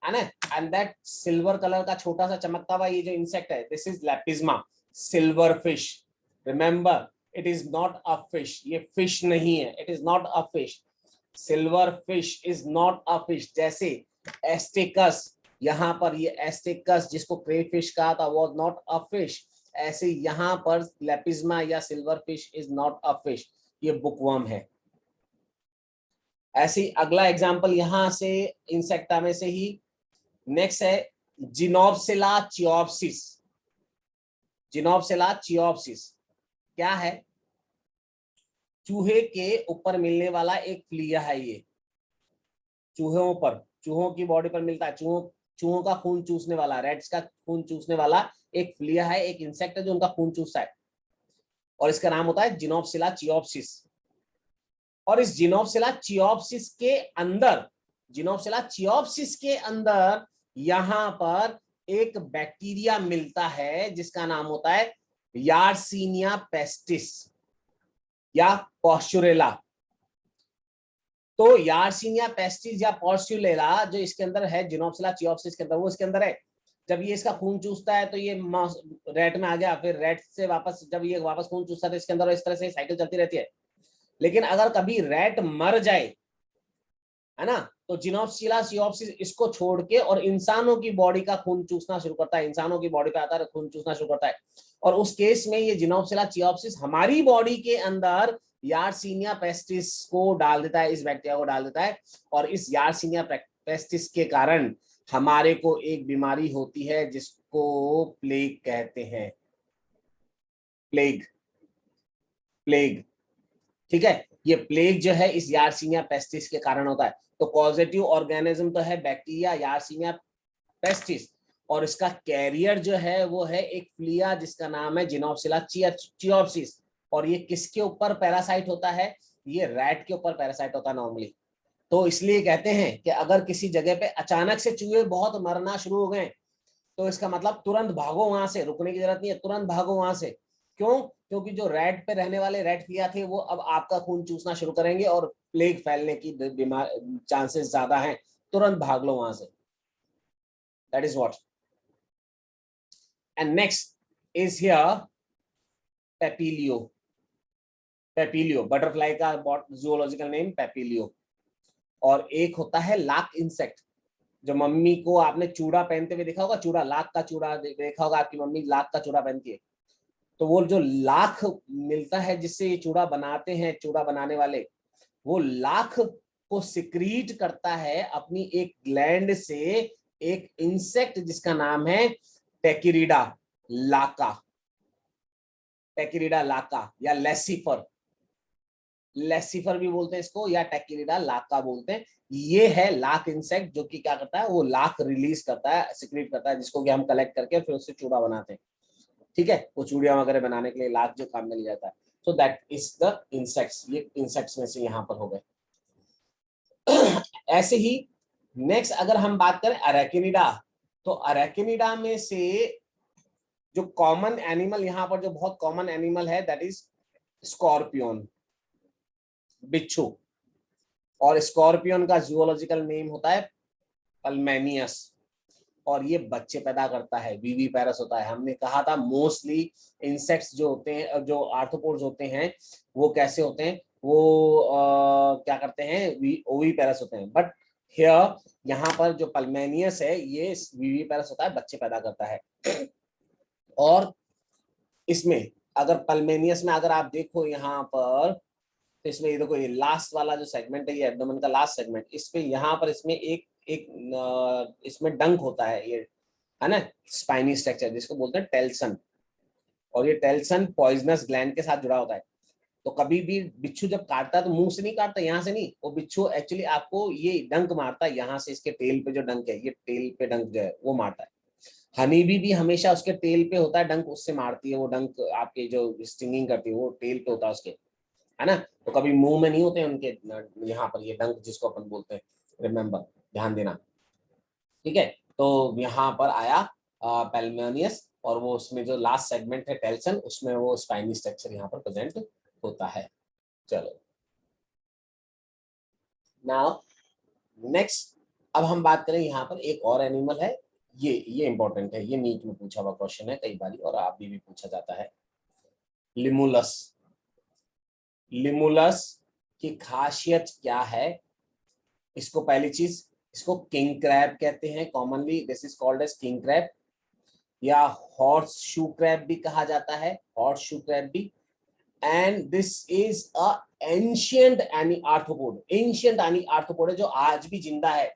है ना, एंड दैट सिल्वर कलर का छोटा सा चमकता हुआ ये जो इंसेक्ट है, this is Lepisma silver fish. Remember, it is not a fish, ये फिश नहीं है, it is not a fish, silver fish is not a fish. जैसे एस्टेकस, यहाँ पर ये एस्टेकस जिसको क्रेफिश कहा था वो नॉट अ फिश, ऐसे यहाँ पर लेपिज्मा या silver fish is not a fish, ये बुकवर्म है। ऐसे अगला एग्जांपल यहाँ से इंसेक्टा में से ही नेक्स्ट है जिनोप्सिला चियोप्सिस। जिनोप्सिला चियोप्सिस क्या है, चूहे के ऊपर मिलने वाला एक फ्लिया है, ये चूहों पर, चूहों की बॉडी पर मिलता है, चूहों का खून चूसने वाला, रेट्स का खून चूसने वाला एक फ्लिया है, एक इंसेक्ट है जो उनका खून चूसता है, और इसका नाम होता है जिनोप्सिला चियोप्सिस। और इस जिनोप्सिला चियोप्सिस के अंदर यहाँ पर एक बैक्टीरिया मिलता है जिसका नाम होता है यार्सिनिया पेस्टिस या पॉस्चुरेला। तो यार्सिनिया पेस्टिस या पॉस्चुरेला जो इसके अंदर है जिनोप्सिला चियोप्सिस के अंदर, वो इसके अंदर है, जब ये इसका खून चूसता है तो ये रेट में आ गया, फिर रेट से वापस जब ये वापस खून चूसता है तो इसके अंदर इस तरह से साइकिल चलती रहती है। लेकिन अगर कभी रेट मर जाए, है ना, तो जिनोप्सिला सियोप्सिस इसको छोड़ के और इंसानों की बॉडी का खून चूसना शुरू करता है, इंसानों की बॉडी पे आता है, खून चूसना शुरू करता है। और उस केस में ये जिनोप्सिला सियोप्सिस हमारी बॉडी के अंदर यार्सिनिया पेस्टिस को डाल देता है, इस बैक्टीरिया को डाल देता है। और इस यार्सिनिया पेस्टिस के कारण हमारे को एक बीमारी होती है जिसको प्लेग कहते हैं। प्लेग, प्लेग, ठीक है। ये प्लेग जो है इस यार्सिनिया पेस्टिस के कारण होता है। तो पॉजिटिव ऑर्गेनिज्म तो है बैक्टीरिया यार्सिनिया पेस्टिस, और इसका कैरियर जो है वो है एक फ्लिया जिसका नाम है जिनोप्सिला चियोप्सिस। और ये किसके ऊपर पैरासाइट होता है? ये रैट के ऊपर पैरासाइट होता है नॉर्मली। तो इसलिए कहते हैं कि अगर किसी जगह पे अचानक से चूहे बहुत मरना शुरू हो गए तो इसका मतलब तुरंत भागो वहां से, रुकने की जरूरत नहीं है, तुरंत भागो वहां से। क्यों? क्योंकि जो रैट पे रहने वाले रैट फ्लिया थे वो अब आपका खून चूसना शुरू करेंगे और प्लेग फैलने की बीमार चांसेस ज्यादा हैं। तुरंत भाग लो वहां से। That is what. And next is here Papilio. Papilio butterfly का जूलॉजिकल नेम पेपिलियो। और एक होता है लाख इंसेक्ट, जो मम्मी को आपने चूड़ा पहनते हुए देखा होगा, चूड़ा, लाख का चूड़ा देखा होगा, आपकी मम्मी लाख का चूड़ा पहनती है। तो वो जो लाख मिलता है जिससे ये चूड़ा बनाते हैं, चूड़ा बनाने वाले, वो लाख को सिक्रीट करता है अपनी एक ग्लैंड से एक इंसेक्ट जिसका नाम है टेकिरिडा लाका। टेकिरिडा लाका या लेसिफर, लेसिफर भी बोलते हैं इसको, या टेकिरिडा लाका बोलते हैं। ये है लाख इंसेक्ट जो कि क्या करता है, वो लाख रिलीज करता है, सिक्रीट करता है, जिसको कि हम कलेक्ट करके फिर उससे चूड़ा बनाते हैं। ठीक है, वो चूड़ियां वगैरह बनाने के लिए लाख जो काम में लिया जाता है। So that is the insects. ये इंसेक्ट्स में से यहाँ पर हो गए। ऐसे ही नेक्स्ट अगर हम बात करें अरेकिनिडा, तो अरेकिनिडा में से जो कॉमन एनिमल यहाँ पर, जो बहुत कॉमन एनिमल है, दैट इज स्कॉर्पियन, बिच्छू। और स्कॉर्पियन का जूलॉजिकल नेम होता है पल्मेनियस। और ये बच्चे पैदा करता है, विविपेरस होता है। हमने कहा था मोस्टली इंसेक्ट्स जो होते हैं, जो आर्थ्रोपोड्स होते हैं, वो कैसे होते हैं, वो क्या करते हैं, ओविपेरस होते हैं। बट हियर यहाँ पर जो पल्मेनियस है ये विविपेरस होता है, बच्चे पैदा करता है। और इसमें अगर पल्मेनियस में अगर आप देखो यहाँ पर, तो इसमें ये देखो, ये लास्ट वाला जो सेगमेंट है, ये एब्डोमेन का लास्ट सेगमेंट, इस पे यहाँ पर इसमें एक इसमें डंक होता है, ये है ना, स्पाइनी स्ट्रक्चर जिसको बोलते हैं टेल्सन। और ये टेल्सन पॉइजनस ग्लैंड के साथ जुड़ा होता है। तो कभी भी बिच्छू जब काटता है तो मुंह से नहीं काटता, यहाँ से नहीं, वो बिच्छू एक्चुअली आपको ये डंक मारता है यहाँ से, इसके टेल पे जो डंक है, ये टेल पे डंक जो है वो मारता है। हनी भी हमेशा उसके टेल पे होता है डंक, उससे मारती है वो डंक, आपके जो स्टिंगिंग करती है वो टेल पे होता है उसके, है ना। तो कभी मुंह में नहीं होते उनके, यहाँ पर ये डंक जिसको अपन बोलते हैं, रिमेम्बर, ध्यान देना। ठीक है, तो यहाँ पर आया पेल्मेनियस, और वो उसमें जो लास्ट सेगमेंट है टेल्सन, उसमें वो स्पाइनी स्ट्रक्चर यहाँ पर प्रेजेंट होता है। चलो नाउ नेक्स्ट, अब हम बात करें यहाँ पर एक और एनिमल है, ये इंपॉर्टेंट है, ये नीट में पूछा हुआ क्वेश्चन है कई बार, और आप भी पूछा जाता है। लिमुलस। लिमुलस की खासियत क्या है? इसको पहली चीज, इसको किंग क्रैब कहते हैं commonly, this is called as king crab, या हॉर्स शू क्रैब भी कहा जाता है, हॉर्स शू क्रैब भी। And this is a ancient any arthropod, ancient any arthropod है जो आज भी जिंदा है।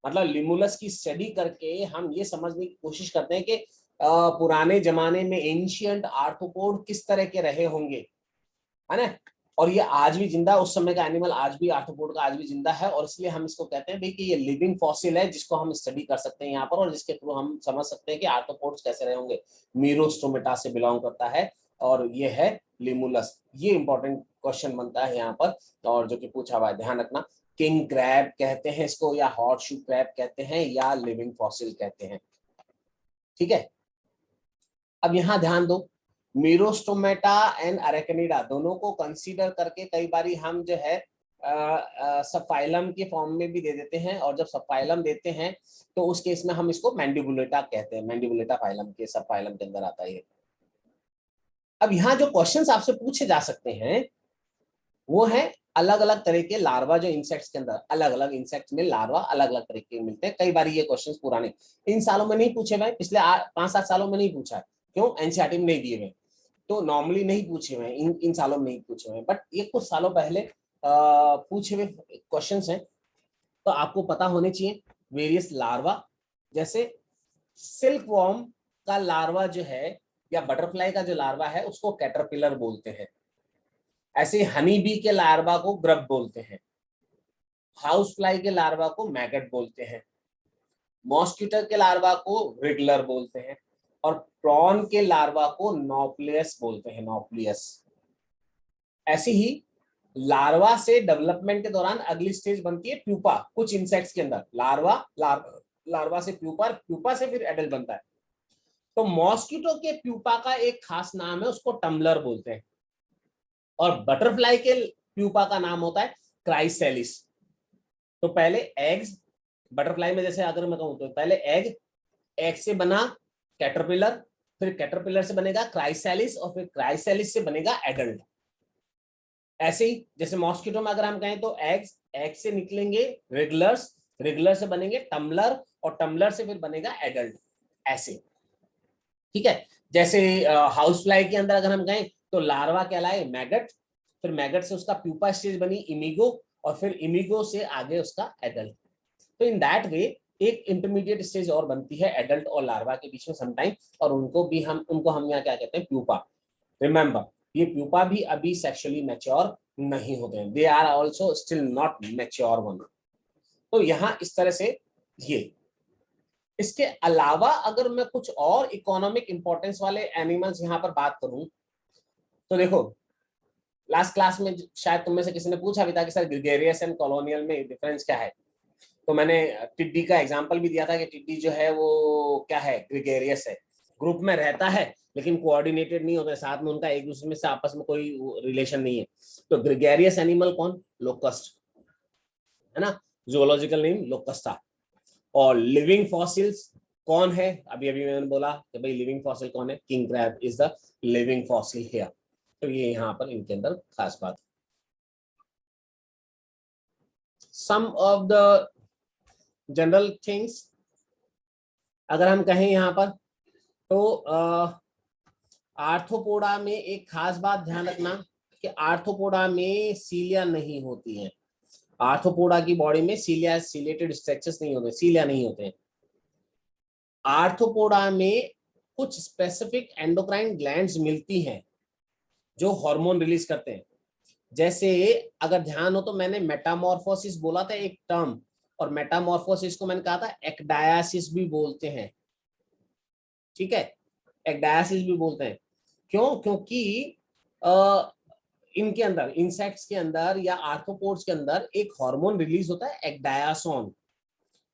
मतलब लिमुलस की स्टडी करके हम ये समझने की कोशिश करते हैं कि पुराने जमाने में एंशिएंट आर्थ्रोपोड किस तरह के रहे होंगे, है ना। और ये आज भी जिंदा, उस समय का एनिमल आज भी, आर्थ्रोपोड का आज भी जिंदा है। और इसलिए हम इसको कहते हैं भाई कि ये लिविंग फॉसिल है, जिसको हम स्टडी कर सकते हैं यहाँ पर, और जिसके थ्रू हम समझ सकते हैं कि आर्थ्रोपोड्स कैसे रहे होंगे। मीरोस्टोमेटा से बिलोंग करता है, और ये है लिमुलस। ये इंपॉर्टेंट क्वेश्चन बनता है यहाँ पर, और जो कि पूछा हुआ है, ध्यान रखना। किंग क्रैब कहते हैं इसको, या हॉर्सशू क्रैब कहते हैं, या लिविंग फॉसिल कहते हैं। ठीक है, अब यहाँ ध्यान दो, मीरोस्टोमेटा एंड अरेकेनिडा दोनों को कंसीडर करके कई बारी हम जो है सब फाइलम के फॉर्म में भी दे देते हैं, और जब सब फाइलम देते हैं तो उस केस में हम इसको मैंडिबुलेटा कहते हैं, मैंडिबुलेटा फाइलम के सब फाइलम के अंदर आता है ये। अब यहाँ जो क्वेश्चंस आपसे पूछे जा सकते हैं वो है अलग अलग तरह के लार्वा, जो इंसेक्ट्स के अंदर अलग अलग इंसेक्ट्स में लार्वा अलग अलग तरह के मिलते हैं। कई बार ये क्वेश्चंस पुराने इन सालों में नहीं पूछे हुए, पिछले 5-7 सालों में नहीं पूछा है, क्यों, एनसीईआरटी में नहीं दिए हुए, तो नॉर्मली नहीं पूछे हुए, इन सालों में नहीं पूछे हुए, बट ये कुछ सालों पहले पूछे हुए क्वेश्चंस हैं, तो आपको पता होने चाहिए। वेरियस लार्वा, जैसे सिल्क वॉर्म का लार्वा जो है या बटरफ्लाई का जो लार्वा है उसको कैटरपिलर बोलते हैं। ऐसे हनी बी के लार्वा को ग्रब बोलते हैं, हाउस फ्लाई के लार्वा को मैगट बोलते हैं, मॉस्किटो के लार्वा को रिगलर बोलते हैं, और प्रॉन के लार्वा को नॉप्लियस बोलते हैं, नॉप्लियस। ऐसे ही लार्वा से डेवलपमेंट के दौरान अगली स्टेज बनती है प्यूपा। कुछ इंसेक्ट्स के अंदर लार्वा से प्यूपा, प्यूपा से फिर एडल्ट बनता है। तो मॉस्किटो के प्यूपा का एक खास नाम है, उसको टम्बलर बोलते हैं, और बटरफ्लाई के प्यूपा का नाम होता है क्राइसेलिस। तो पहले एग्स, बटरफ्लाई में जैसे अगर मैं कहूं तो पहले एग से बना कैटरपिलर, फिर कैटरपिलर से बनेगा क्राइसेलिस, और फिर क्राइसेलिस से बनेगा एडल्ट। ऐसे ही जैसे मॉस्किटो में अगर हम कहें तो एग से निकलेंगे रिगलर्स, रिगलर से बनेंगे टम्बलर, और टम्बलर से फिर बनेगा एडल्ट, ऐसे। ठीक है, जैसे हाउस फ्लाई के अंदर अगर हम कहें तो लार्वा कहलाए मैगट, फिर मैगट से उसका प्यूपा स्टेज बनी इमिगो, और फिर इमिगो से आगे उसका एडल्ट। तो इन दैट वे एक इंटरमीडिएट स्टेज और बनती है एडल्ट और लार्वा के बीच में समटाइम, और उनको हम यहाँ क्या कहते हैं, प्यूपा। रिमेंबर, ये प्यूपा भी अभी सेक्सुअली मैच्योर नहीं होते हैं, they are also still not mature one. तो यहाँ इस तरह से ये। इसके अलावा अगर मैं कुछ और इकोनॉमिक इंपॉर्टेंस वाले एनिमल्स यहाँ पर बात करूं तो देखो, लास्ट क्लास में शायद तुम में से किसी ने पूछा भी था कि सर ग्रेगेरियस एंड कॉलोनियल में डिफरेंस क्या है, तो मैंने टिड्डी का एग्जांपल भी दिया था कि टिड्डी जो है वो क्या है, ग्रेगेरियस है, ग्रुप में रहता है लेकिन कोऑर्डिनेटेड नहीं होता है, साथ में उनका एक दूसरे में से आपस में कोई रिलेशन नहीं है। तो ग्रेगेरियस एनिमल कौन, लोकस्ट, है ना, जूलॉजिकल नेम लोकस्टा। और लिविंग फॉसिल्स कौन है, अभी अभी मैंने बोला कि भाई लिविंग फॉसिल कौन है, king crab is the living fossil here. तो ये यहाँ पर इनके अंदर खास बात। सम ऑफ द जनरल थिंग्स अगर हम कहें यहाँ पर तो आर्थ्रोपोडा में एक खास बात ध्यान रखना कि आर्थ्रोपोडा में सीलिया नहीं होती है। आर्थ्रोपोडा की बॉडी में सीलिया सीलेटेड स्ट्रक्चर्स नहीं होते, सीलिया नहीं होते हैं। आर्थ्रोपोडा में कुछ स्पेसिफिक एंडोक्राइन ग्लैंड्स मिलती हैं जो हार्मोन रिलीज करते हैं। जैसे अगर ध्यान हो तो मैंने मेटामॉर्फोसिस बोला था एक टर्म, और मेटामॉर्फोसिस को मैंने कहा था एक्डायासिस भी बोलते हैं। ठीक है, एक्डायासिस भी बोलते हैं। क्यों, क्योंकि इनके अंदर, इंसेक्ट्स के अंदर या आर्थ्रोपोड्स के अंदर एक हार्मोन रिलीज होता है एक्डायासोन,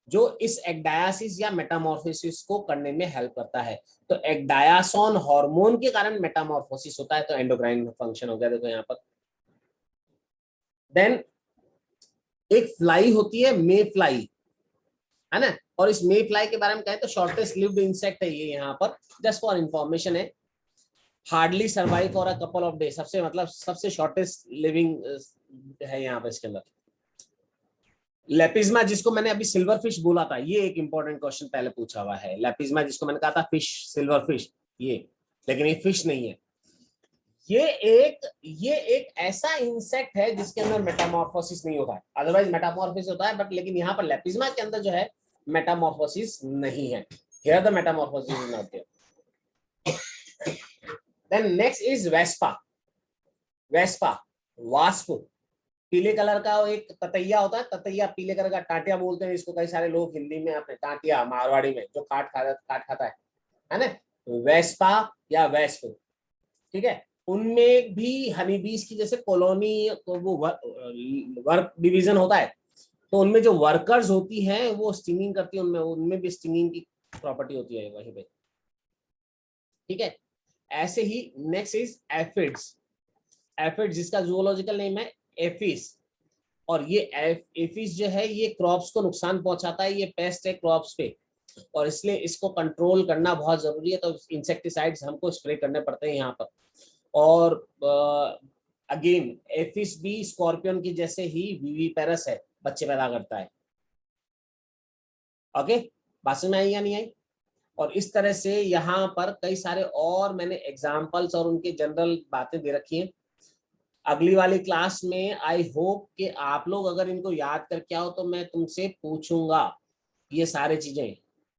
जो इस एक्डायासिस या मेटामॉर्फोसिस को करने में हेल्प करता है। तो एक्डायासोन हार्मोन के कारण मेटामॉर्फोसिस होता है, तो एंडोक्राइन फंक्शन हो गया। देखो यहाँ पर देन एक फ्लाई होती है मे फ्लाई, है ना, और इस मे फ्लाई के बारे में कहें तो शॉर्टेस्ट लिव्ड इंसेक्ट है ये, यहाँ पर जस्ट फॉर इंफॉर्मेशन है। Hardly survive for a couple of day, सबसे मतलब सबसे शॉर्टेस्ट लिविंग है यहाँ पर इसके अंदर। लेपिज्मा जिसको मैंने अभी सिल्वर फिश बोला था, ये एक इंपॉर्टेंट क्वेश्चन पहले पूछा हुआ है। लेपिज्मा जिसको मैंने कहा था फिश, सिल्वर फिश, ये, लेकिन ये फिश नहीं है। ये एक ऐसा इंसेक्ट है जिसके अंदर मेटामॉर्फोसिस नहीं होता है, अदरवाइज मेटामॉर्फोसिस होता है, बट लेकिन यहाँ पर लेपिज्मा के अंदर जो है मेटामॉर्फोसिस नहीं है। Here the metamorphosis is not there. Then next is Vespa. Vespa, wasp, पीले कलर का एक ततैया होता है, ततैया पीले कलर का, टाटिया बोलते हैं इसको कई सारे लोग हिंदी में, अपने टाटिया मारवाड़ी में, जो काट खाता है ना, वेस्पा या वेस्प। ठीक है, उनमें भी हनी बीज की जैसे कॉलोनी, वो वर्क डिवीजन होता है, तो उनमें जो वर्कर्स होती हैं वो स्टिंगिंग करती है, उनमें भी स्टिंगिंग की प्रॉपर्टी होती है वहीं पे। ठीक है, ऐसे ही नेक्स्ट इज एफिड्स। एफिड जिसका जूलॉजिकल नेम है एफिस। और ये एफिस जो है ये क्रॉप्स को नुकसान पहुंचाता है, ये पेस्ट है क्रॉप्स पे, और इसलिए इसको कंट्रोल करना बहुत जरूरी है। तो इंसेक्टिसाइड्स हमको स्प्रे करने पड़ते हैं यहाँ पर। और अगेन एफिस भी स्कॉर्पियन की जैसे ही विविपेरस है, बच्चे पैदा करता है। ओके, बात समझ में आई या नहीं आई? और इस तरह से यहाँ पर कई सारे और मैंने एग्जाम्पल्स और उनके जनरल बातें दे रखी हैं। अगली वाली क्लास में आई होप कि आप लोग अगर इनको याद करके आओ तो मैं तुमसे पूछूंगा ये सारी चीजें।